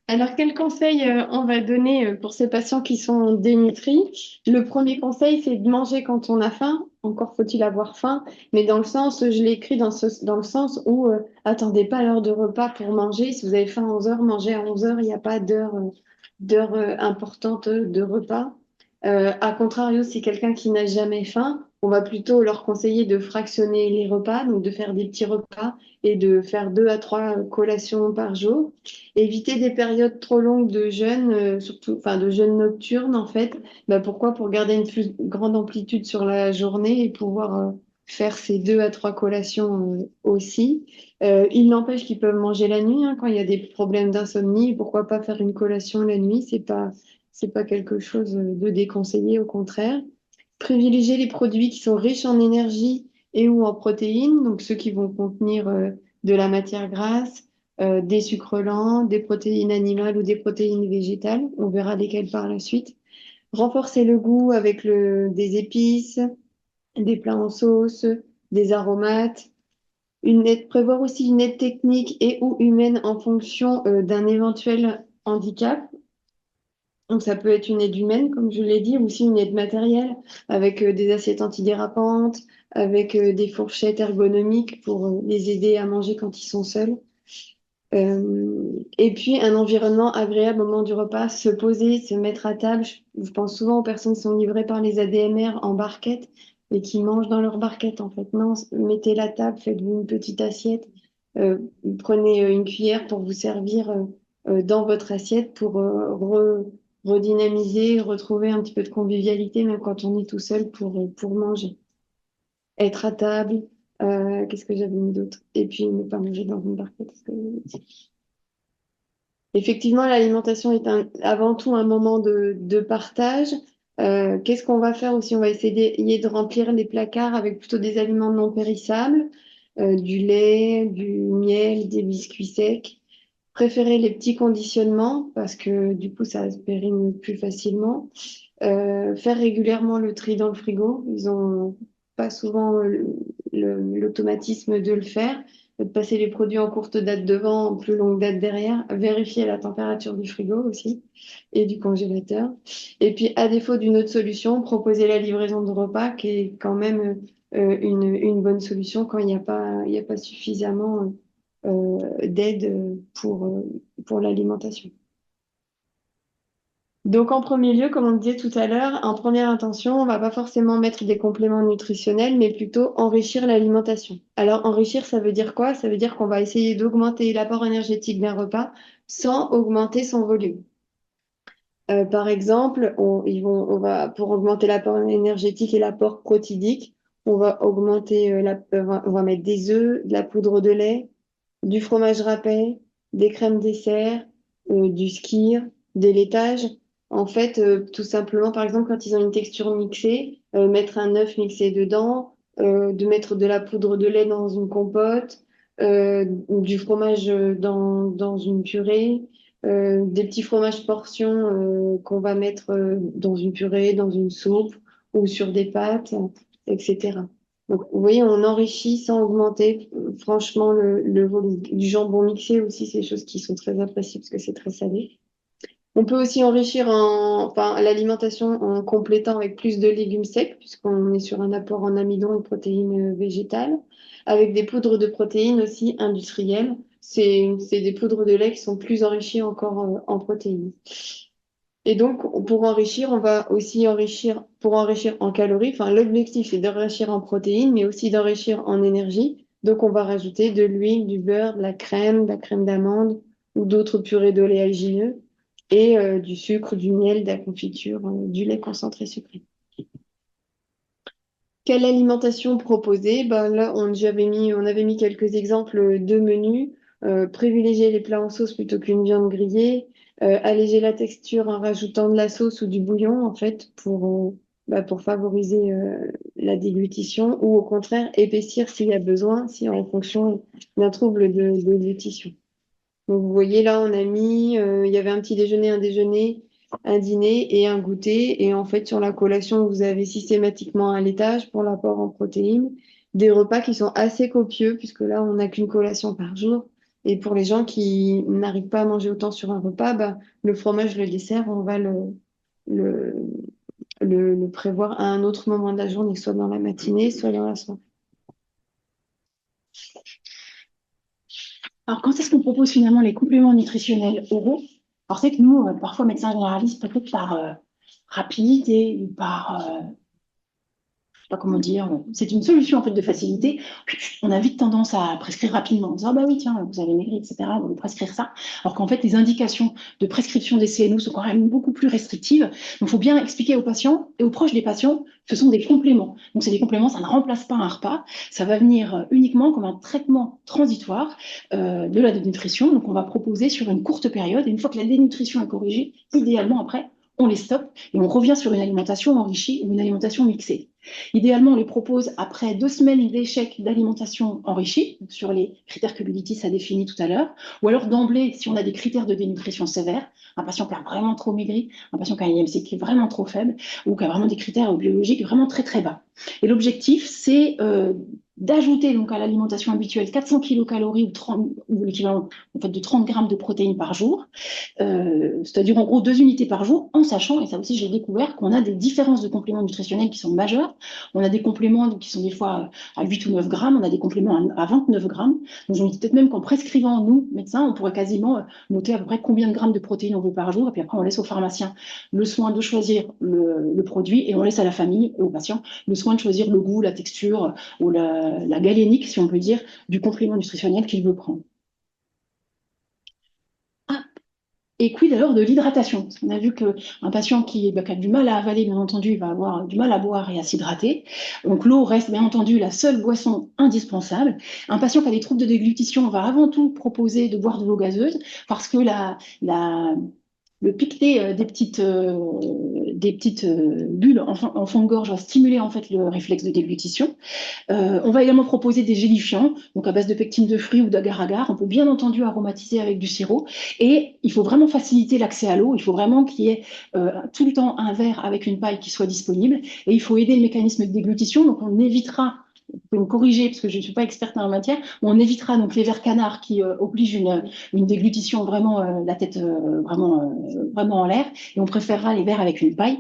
Alors, quel conseil on va donner pour ces patients qui sont dénutris? Le premier conseil, c'est de manger quand on a faim. Encore faut-il avoir faim, mais dans le sens, je l'ai écrit dans le sens où attendez pas l'heure de repas pour manger. Si vous avez faim à 11h, mangez à 11h. Il n'y a pas d'heure importante de repas. A contrario, si quelqu'un qui n'a jamais faim, on va plutôt leur conseiller de fractionner les repas, donc de faire des petits repas et de faire 2 à 3 collations par jour. Éviter des périodes trop longues de jeûne, surtout, enfin de jeûne nocturne en fait. Bah, pourquoi? Pour garder une plus grande amplitude sur la journée et pouvoir faire ces 2 à 3 collations aussi. Il n'empêche qu'ils peuvent manger la nuit hein, quand il y a des problèmes d'insomnie. Pourquoi pas faire une collation la nuit? C'est pas quelque chose de déconseillé, au contraire. Privilégier les produits qui sont riches en énergie et ou en protéines, donc ceux qui vont contenir de la matière grasse, des sucres lents, des protéines animales ou des protéines végétales. On verra lesquelles par la suite. Renforcer le goût avec des épices, des plats en sauce, des aromates. Prévoir aussi une aide technique et ou humaine en fonction d'un éventuel handicap. Donc, ça peut être une aide humaine, comme je l'ai dit, ou aussi une aide matérielle, avec des assiettes antidérapantes, avec des fourchettes ergonomiques pour les aider à manger quand ils sont seuls. Et puis, un environnement agréable au moment du repas, se poser, se mettre à table. Je pense souvent aux personnes qui sont livrées par les ADMR en barquette et qui mangent dans leur barquette, en fait. Non, mettez la table, faites-vous une petite assiette, prenez une cuillère pour vous servir dans votre assiette pour redynamiser, retrouver un petit peu de convivialité, même quand on est tout seul pour manger. Être à table, qu'est-ce que j'avais mis d'autre? Et puis ne pas manger dans une barquette. Effectivement, l'alimentation est avant tout un moment de partage. Qu'est-ce qu'on va faire aussi? On va essayer de remplir les placards avec plutôt des aliments non périssables, du lait, du miel, des biscuits secs. Préférer les petits conditionnements parce que du coup, ça se périme plus facilement. Faire régulièrement le tri dans le frigo. Ils ont pas souvent l'automatisme de le faire. De passer les produits en courte date devant, en plus longue date derrière. Vérifier la température du frigo aussi et du congélateur. Et puis, à défaut d'une autre solution, proposer la livraison de repas qui est quand même une bonne solution quand il n'y a pas suffisamment d'aide pour l'alimentation. Donc, en premier lieu, comme on disait tout à l'heure, en première intention, on va pas forcément mettre des compléments nutritionnels, mais plutôt enrichir l'alimentation. Alors, enrichir, ça veut dire quoi? Ça veut dire qu'on va essayer d'augmenter l'apport énergétique d'un repas sans augmenter son volume. Par exemple, pour augmenter l'apport énergétique et l'apport protidique, on va augmenter, on va mettre des œufs, de la poudre de lait, du fromage râpé, des crèmes dessert, du skyr, des laitages. En fait, tout simplement, par exemple, quand ils ont une texture mixée, mettre un œuf mixé dedans, de mettre de la poudre de lait dans une compote, du fromage dans une purée, des petits fromages portions qu'on va mettre dans une purée, dans une soupe ou sur des pâtes, etc. Donc, vous voyez, on enrichit sans augmenter franchement le volume. Du jambon mixé aussi, c'est des choses qui sont très appréciées parce que c'est très salé. On peut aussi enrichir l'alimentation en complétant avec plus de légumes secs, puisqu'on est sur un apport en amidon et protéines végétales, avec des poudres de protéines aussi industrielles. C'est des poudres de lait qui sont plus enrichies encore en protéines. Et donc, pour enrichir, on va aussi pour enrichir en calories. Enfin, l'objectif, c'est d'enrichir en protéines, mais aussi d'enrichir en énergie. Donc, on va rajouter de l'huile, du beurre, de la crème d'amande ou d'autres purées d'oléagineux et du sucre, du miel, de la confiture, du lait concentré sucré. Quelle alimentation proposer? Ben là, on avait mis quelques exemples de menus. Privilégier les plats en sauce plutôt qu'une viande grillée. Alléger la texture en rajoutant de la sauce ou du bouillon, en fait, pour favoriser la déglutition, ou au contraire, épaissir s'il y a besoin, si en fonction d'un trouble de déglutition. Donc, vous voyez, là, on a mis, il y avait un petit déjeuner, un déjeuner, un dîner et un goûter. Et en fait, sur la collation, vous avez systématiquement un laitage pour l'apport en protéines, des repas qui sont assez copieux, puisque là, on n'a qu'une collation par jour. Et pour les gens qui n'arrivent pas à manger autant sur un repas, bah, le fromage, le dessert, on va le, le prévoir à un autre moment de la journée, soit dans la matinée, soit dans la soirée. Alors, quand est-ce qu'on propose finalement les compléments nutritionnels oraux? Alors, c'est que nous, parfois, médecins généralistes, peut-être par rapidité ou par, je sais pas comment dire, c'est une solution en fait de facilité. On a vite tendance à prescrire rapidement, en disant, ah bah oui, tiens, vous avez maigri, etc., on va prescrire ça. Alors qu'en fait, les indications de prescription des CNO sont quand même beaucoup plus restrictives. Donc, il faut bien expliquer aux patients et aux proches des patients, ce sont des compléments. Donc, c'est des compléments, ça ne remplace pas un repas. Ça va venir uniquement comme un traitement transitoire de la dénutrition. Donc, on va proposer sur une courte période. Et une fois que la dénutrition est corrigée, idéalement après, on les stoppe et on revient sur une alimentation enrichie ou une alimentation mixée. Idéalement, on les propose après 2 semaines d'échec d'alimentation enrichie, sur les critères que Bilitis a définis tout à l'heure, ou alors d'emblée, si on a des critères de dénutrition sévères, un patient qui a vraiment trop maigri, un patient qui a un IMC qui est vraiment trop faible, ou qui a vraiment des critères biologiques vraiment très très bas. Et l'objectif, c'est d'ajouter donc à l'alimentation habituelle 400 kilocalories ou l'équivalent en fait, de 30 grammes de protéines par jour, c'est-à-dire en gros 2 unités par jour, en sachant, et ça aussi j'ai découvert, qu'on a des différences de compléments nutritionnels qui sont majeures. On a des compléments qui sont des fois à 8 ou 9 grammes, on a des compléments à 29 grammes. Donc je me dis peut-être même qu'en prescrivant, nous, médecins, on pourrait quasiment noter à peu près combien de grammes de protéines on veut par jour, et puis après on laisse au pharmacien le soin de choisir le produit, et on laisse à la famille et aux patients le soin de choisir le goût, la texture ou la galénique, si on peut dire, du complément nutritionnel qu'il veut prendre. Et quid alors de l'hydratation? On a vu qu'un patient qui a du mal à avaler, bien entendu, il va avoir du mal à boire et à s'hydrater. Donc l'eau reste bien entendu la seule boisson indispensable. Un patient qui a des troubles de déglutition, on va avant tout proposer de boire de l'eau gazeuse parce que le piqueté des petites bulles en fond de gorge va stimuler en fait le réflexe de déglutition. On va également proposer des gélifiants, donc à base de pectine de fruits ou d'agar-agar. On peut bien entendu aromatiser avec du sirop. Et il faut vraiment faciliter l'accès à l'eau. Il faut vraiment qu'il y ait tout le temps un verre avec une paille qui soit disponible. Et il faut aider le mécanisme de déglutition. Donc on évitera, vous pouvez me corriger parce que je ne suis pas experte en la matière, mais on évitera donc les verres canards qui obligent une déglutition vraiment, la tête vraiment en l'air. Et on préférera les verres avec une paille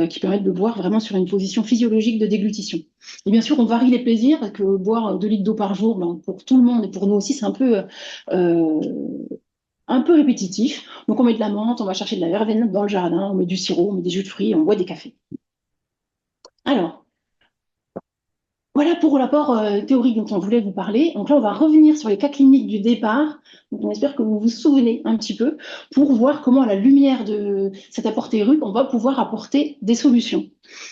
qui permettent de boire vraiment sur une position physiologique de déglutition. Et bien sûr, on varie les plaisirs, parce que boire 2 litres d'eau par jour, ben, pour tout le monde et pour nous aussi, c'est un peu un peu répétitif. Donc, on met de la menthe, on va chercher de la verveine dans le jardin, on met du sirop, on met des jus de fruits, on boit des cafés. Alors, voilà pour l'apport théorique dont on voulait vous parler. Donc là, on va revenir sur les cas cliniques du départ. Donc, on espère que vous vous souvenez un petit peu pour voir comment, à la lumière de cet apport théorique, on va pouvoir apporter des solutions.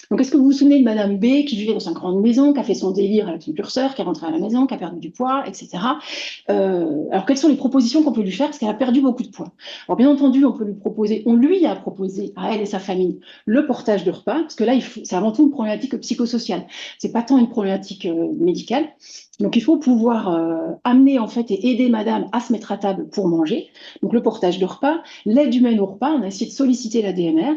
Donc, est-ce que vous vous souvenez de Madame B qui vivait dans sa grande maison, qui a fait son délire avec son curseur, qui est rentrée à la maison, qui a perdu du poids, etc. Alors, quelles sont les propositions qu'on peut lui faire parce qu'elle a perdu beaucoup de poids? Alors, bien entendu, on lui a proposé, à elle et sa famille, le portage de repas, parce que là, c'est avant tout une problématique psychosociale. C'est pas tant une problématique médicale. Donc, il faut pouvoir amener en fait et aider Madame à se mettre à table pour manger. Donc, le portage de repas, l'aide humaine au repas. On a essayé de solliciter la DMR.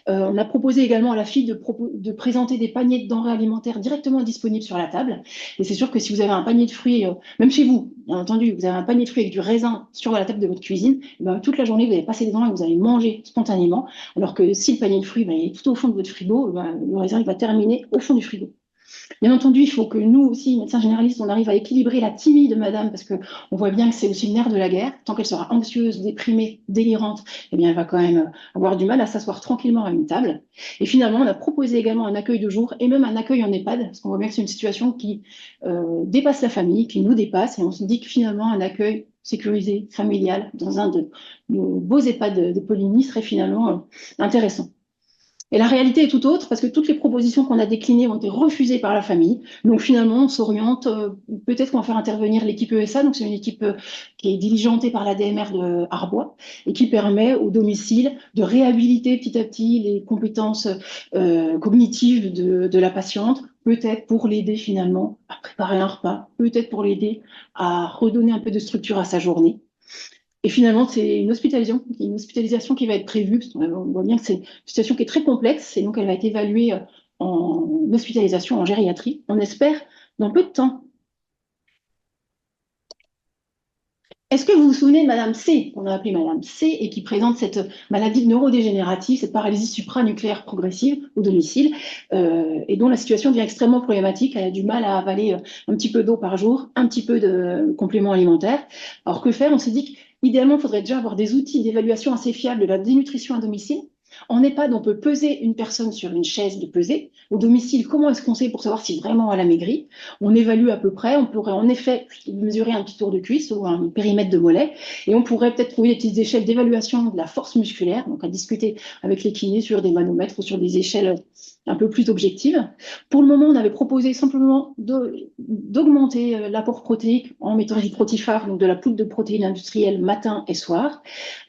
On a proposé également à la fille de présenter des paniers de denrées alimentaires directement disponibles sur la table. Et c'est sûr que si vous avez un panier de fruits, même chez vous, bien entendu, vous avez un panier de fruits avec du raisin sur la table de votre cuisine, ben, toute la journée, vous allez passer dedans et vous allez manger spontanément. Alors que si le panier de fruits ben, il est tout au fond de votre frigo, ben, le raisin il va terminer au fond du frigo. Bien entendu, il faut que nous aussi, médecins généralistes, on arrive à équilibrer la timide de madame parce qu'on voit bien que c'est aussi le nerf de la guerre. Tant qu'elle sera anxieuse, déprimée, délirante, eh bien, elle va quand même avoir du mal à s'asseoir tranquillement à une table. Et finalement, on a proposé également un accueil de jour et même un accueil en EHPAD parce qu'on voit bien que c'est une situation qui dépasse la famille, qui nous dépasse et on se dit que finalement, un accueil sécurisé, familial, dans un de nos beaux EHPAD de Poligny serait finalement intéressant. Et la réalité est tout autre parce que toutes les propositions qu'on a déclinées ont été refusées par la famille. Donc finalement, on s'oriente, peut-être qu'on va faire intervenir l'équipe ESA, donc c'est une équipe qui est diligentée par la DMR de Arbois et qui permet au domicile de réhabiliter petit à petit les compétences cognitives de la patiente, peut-être pour l'aider finalement à préparer un repas, peut-être pour l'aider à redonner un peu de structure à sa journée. Et finalement, c'est une hospitalisation qui va être prévue, parce qu'on voit bien que c'est une situation qui est très complexe, et donc elle va être évaluée en hospitalisation, en gériatrie, on espère, dans peu de temps. Est-ce que vous vous souvenez de Madame C, qu'on a appelée Madame C, et qui présente cette maladie neurodégénérative, cette paralysie supranucléaire progressive au domicile, et dont la situation devient extrêmement problématique. Elle a du mal à avaler un petit peu d'eau par jour, un petit peu de compléments alimentaires. Alors que faire? On s'est dit qu'idéalement, il faudrait déjà avoir des outils d'évaluation assez fiables de la dénutrition à domicile. En EHPAD, on peut peser une personne sur une chaise de pesée. Au domicile, comment est-ce qu'on sait pour savoir si vraiment elle a maigri? On évalue à peu près. On pourrait en effet mesurer un petit tour de cuisse ou un périmètre de mollet. Et on pourrait peut-être trouver des petites échelles d'évaluation de la force musculaire. Donc, à discuter avec les kinés sur des manomètres ou sur des échelles un peu plus objectives. Pour le moment, on avait proposé simplement d'augmenter l'apport protéique en mettant du protifar, donc de la poudre de protéines industrielles matin et soir,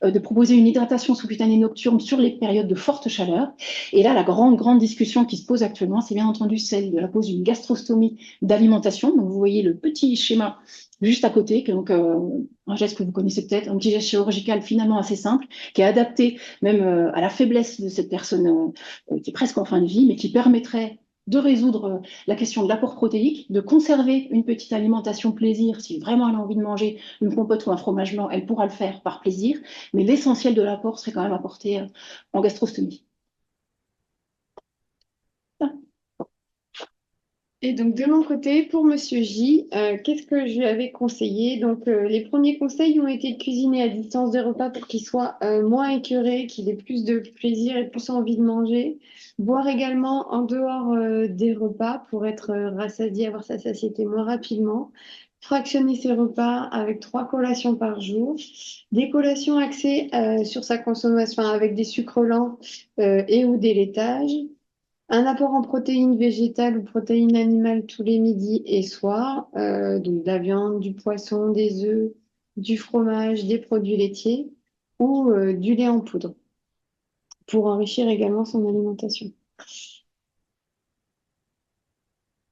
de proposer une hydratation sous-cutanée nocturne sur les périodes de forte chaleur. Et là, la grande discussion qui se pose actuellement, c'est bien entendu celle de la pose d'une gastrostomie d'alimentation. Donc, vous voyez le petit schéma juste à côté, donc un geste que vous connaissez peut-être, un petit geste chirurgical finalement assez simple, qui est adapté même à la faiblesse de cette personne qui est presque en fin de vie, mais qui permettrait de résoudre la question de l'apport protéique, de conserver une petite alimentation plaisir. Si vraiment elle a envie de manger une compote ou un fromage blanc, elle pourra le faire par plaisir, mais l'essentiel de l'apport serait quand même apporté en gastrostomie. Et donc, de mon côté, pour Monsieur J, qu'est-ce que je lui avais conseillé? Donc, les premiers conseils ont été de cuisiner à distance des repas pour qu'il soit moins écœuré, qu'il ait plus de plaisir et plus envie de manger. Boire également en dehors des repas pour être rassasié, avoir sa satiété moins rapidement. Fractionner ses repas avec 3 collations par jour. Des collations axées sur sa consommation avec des sucres lents et ou des laitages. Un apport en protéines végétales ou protéines animales tous les midis et soirs, donc de la viande, du poisson, des œufs, du fromage, des produits laitiers ou du lait en poudre pour enrichir également son alimentation.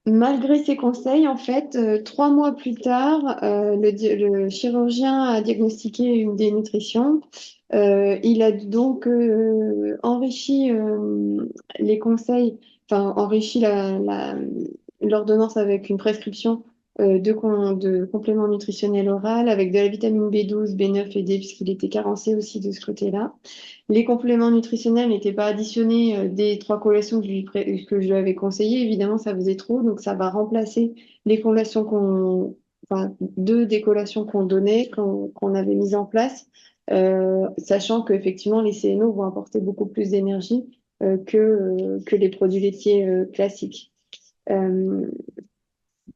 Malgré ces conseils, en fait, 3 mois plus tard, le chirurgien a diagnostiqué une dénutrition. Il a donc enrichi les conseils, enfin enrichi l'ordonnance avec une prescription de compléments nutritionnels oral avec de la vitamine B12, B9 et D puisqu'il était carencé aussi de ce côté-là. Les compléments nutritionnels n'étaient pas additionnés des 3 collations que je lui avais conseillées. Évidemment, ça faisait trop, donc ça va remplacer les collations enfin, 2 des collations qu'on donnait, qu'on avait mises en place. sachant qu'effectivement, les CNO vont apporter beaucoup plus d'énergie que les produits laitiers classiques.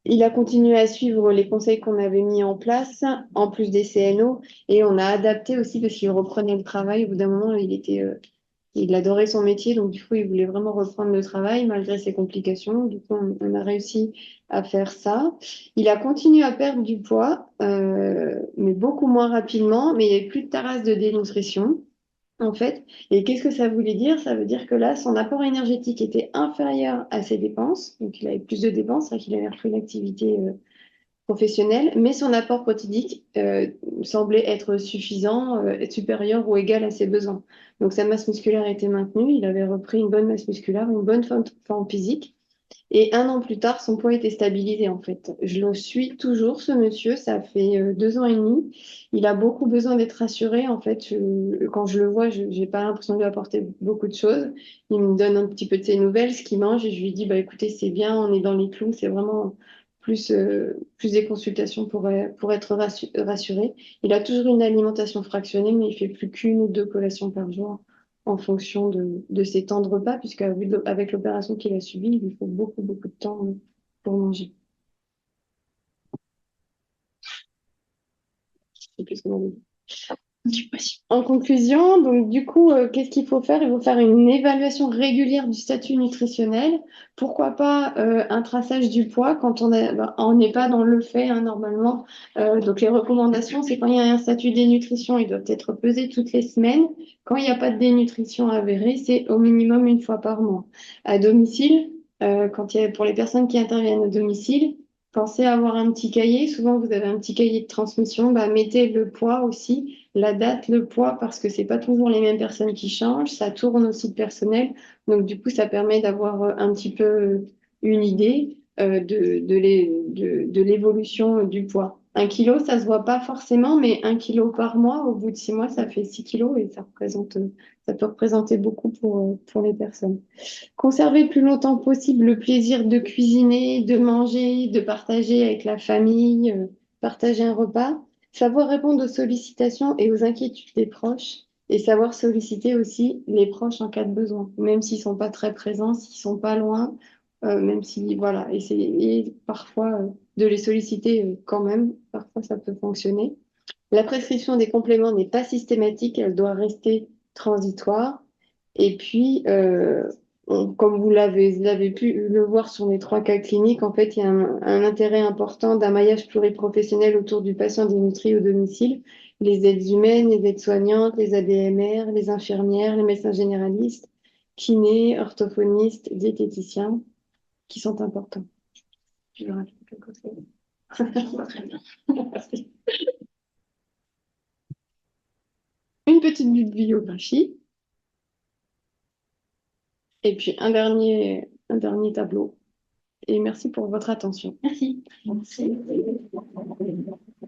Il a continué à suivre les conseils qu'on avait mis en place, en plus des CNO, et on a adapté aussi parce qu'il reprenait le travail. Au bout d'un moment, il adorait son métier, donc du coup, il voulait vraiment reprendre le travail malgré ses complications. Du coup, on a réussi à faire ça. Il a continué à perdre du poids, mais beaucoup moins rapidement, mais il n'y avait plus de traces de dénutrition en fait. Et qu'est-ce que ça voulait dire? Ça veut dire que là, son apport énergétique était inférieur à ses dépenses. Donc, il avait plus de dépenses, c'est vrai qu'il avait repris une activité professionnelle, mais son apport protéique semblait être suffisant, supérieur ou égal à ses besoins. Donc, sa masse musculaire était maintenue. Il avait repris une bonne masse musculaire, une bonne forme physique. Et 1 an plus tard, son poids était stabilisé en fait. Je le suis toujours, ce monsieur, ça fait 2 ans et demi. Il a beaucoup besoin d'être rassuré. En fait, quand je le vois, je n'ai pas l'impression de lui apporter beaucoup de choses. Il me donne un petit peu de ses nouvelles, ce qu'il mange, et je lui dis, bah, écoutez, c'est bien, on est dans les clous, c'est vraiment plus des consultations pour être rassuré. Il a toujours une alimentation fractionnée, mais il fait plus qu'1 ou 2 collations par jour en fonction de ses temps de repas, puisqu'avec l'opération qu'il a subie, il lui faut beaucoup, beaucoup de temps pour manger. Je sais plus ce qu'on avait dit. En conclusion, donc du coup, qu'est-ce qu'il faut faire? Il faut faire une évaluation régulière du statut nutritionnel. Pourquoi pas un traçage du poids quand on n'est pas dans le fait hein, normalement. Donc les recommandations, c'est quand il y a un statut dénutrition, il doit être pesé toutes les semaines. Quand il n'y a pas de dénutrition avérée, c'est au minimum 1 fois par mois. À domicile, pour les personnes qui interviennent à domicile, pensez à avoir un petit cahier. Souvent, vous avez un petit cahier de transmission. Bah, mettez le poids aussi, la date, le poids, parce que c'est pas toujours les mêmes personnes qui changent. Ça tourne aussi de personnel. Donc, du coup, ça permet d'avoir un petit peu une idée de l'évolution du poids. 1 kilo, ça se voit pas forcément, mais 1 kilo par mois, au bout de 6 mois, ça fait 6 kilos et ça peut représenter beaucoup pour les personnes. Conserver le plus longtemps possible le plaisir de cuisiner, de manger, de partager avec la famille, partager un repas. Savoir répondre aux sollicitations et aux inquiétudes des proches. Et savoir solliciter aussi les proches en cas de besoin, même s'ils sont pas très présents, s'ils sont pas loin, même si, voilà, essayer parfois de les solliciter quand même. Parfois, ça peut fonctionner. La prescription des compléments n'est pas systématique, elle doit rester transitoire. Et puis, comme vous l'avez pu le voir sur les 3 cas cliniques, en fait, il y a un intérêt important d'un maillage pluriprofessionnel autour du patient dénutri au domicile. Les aides humaines, les aides soignantes, les ADMR, les infirmières, les médecins généralistes, kinés, orthophonistes, diététiciens, qui sont importants. Je vais rajouter quelque chose. Très bien. Une petite bibliographie. Et puis un dernier tableau. Et merci pour votre attention. Merci. Merci.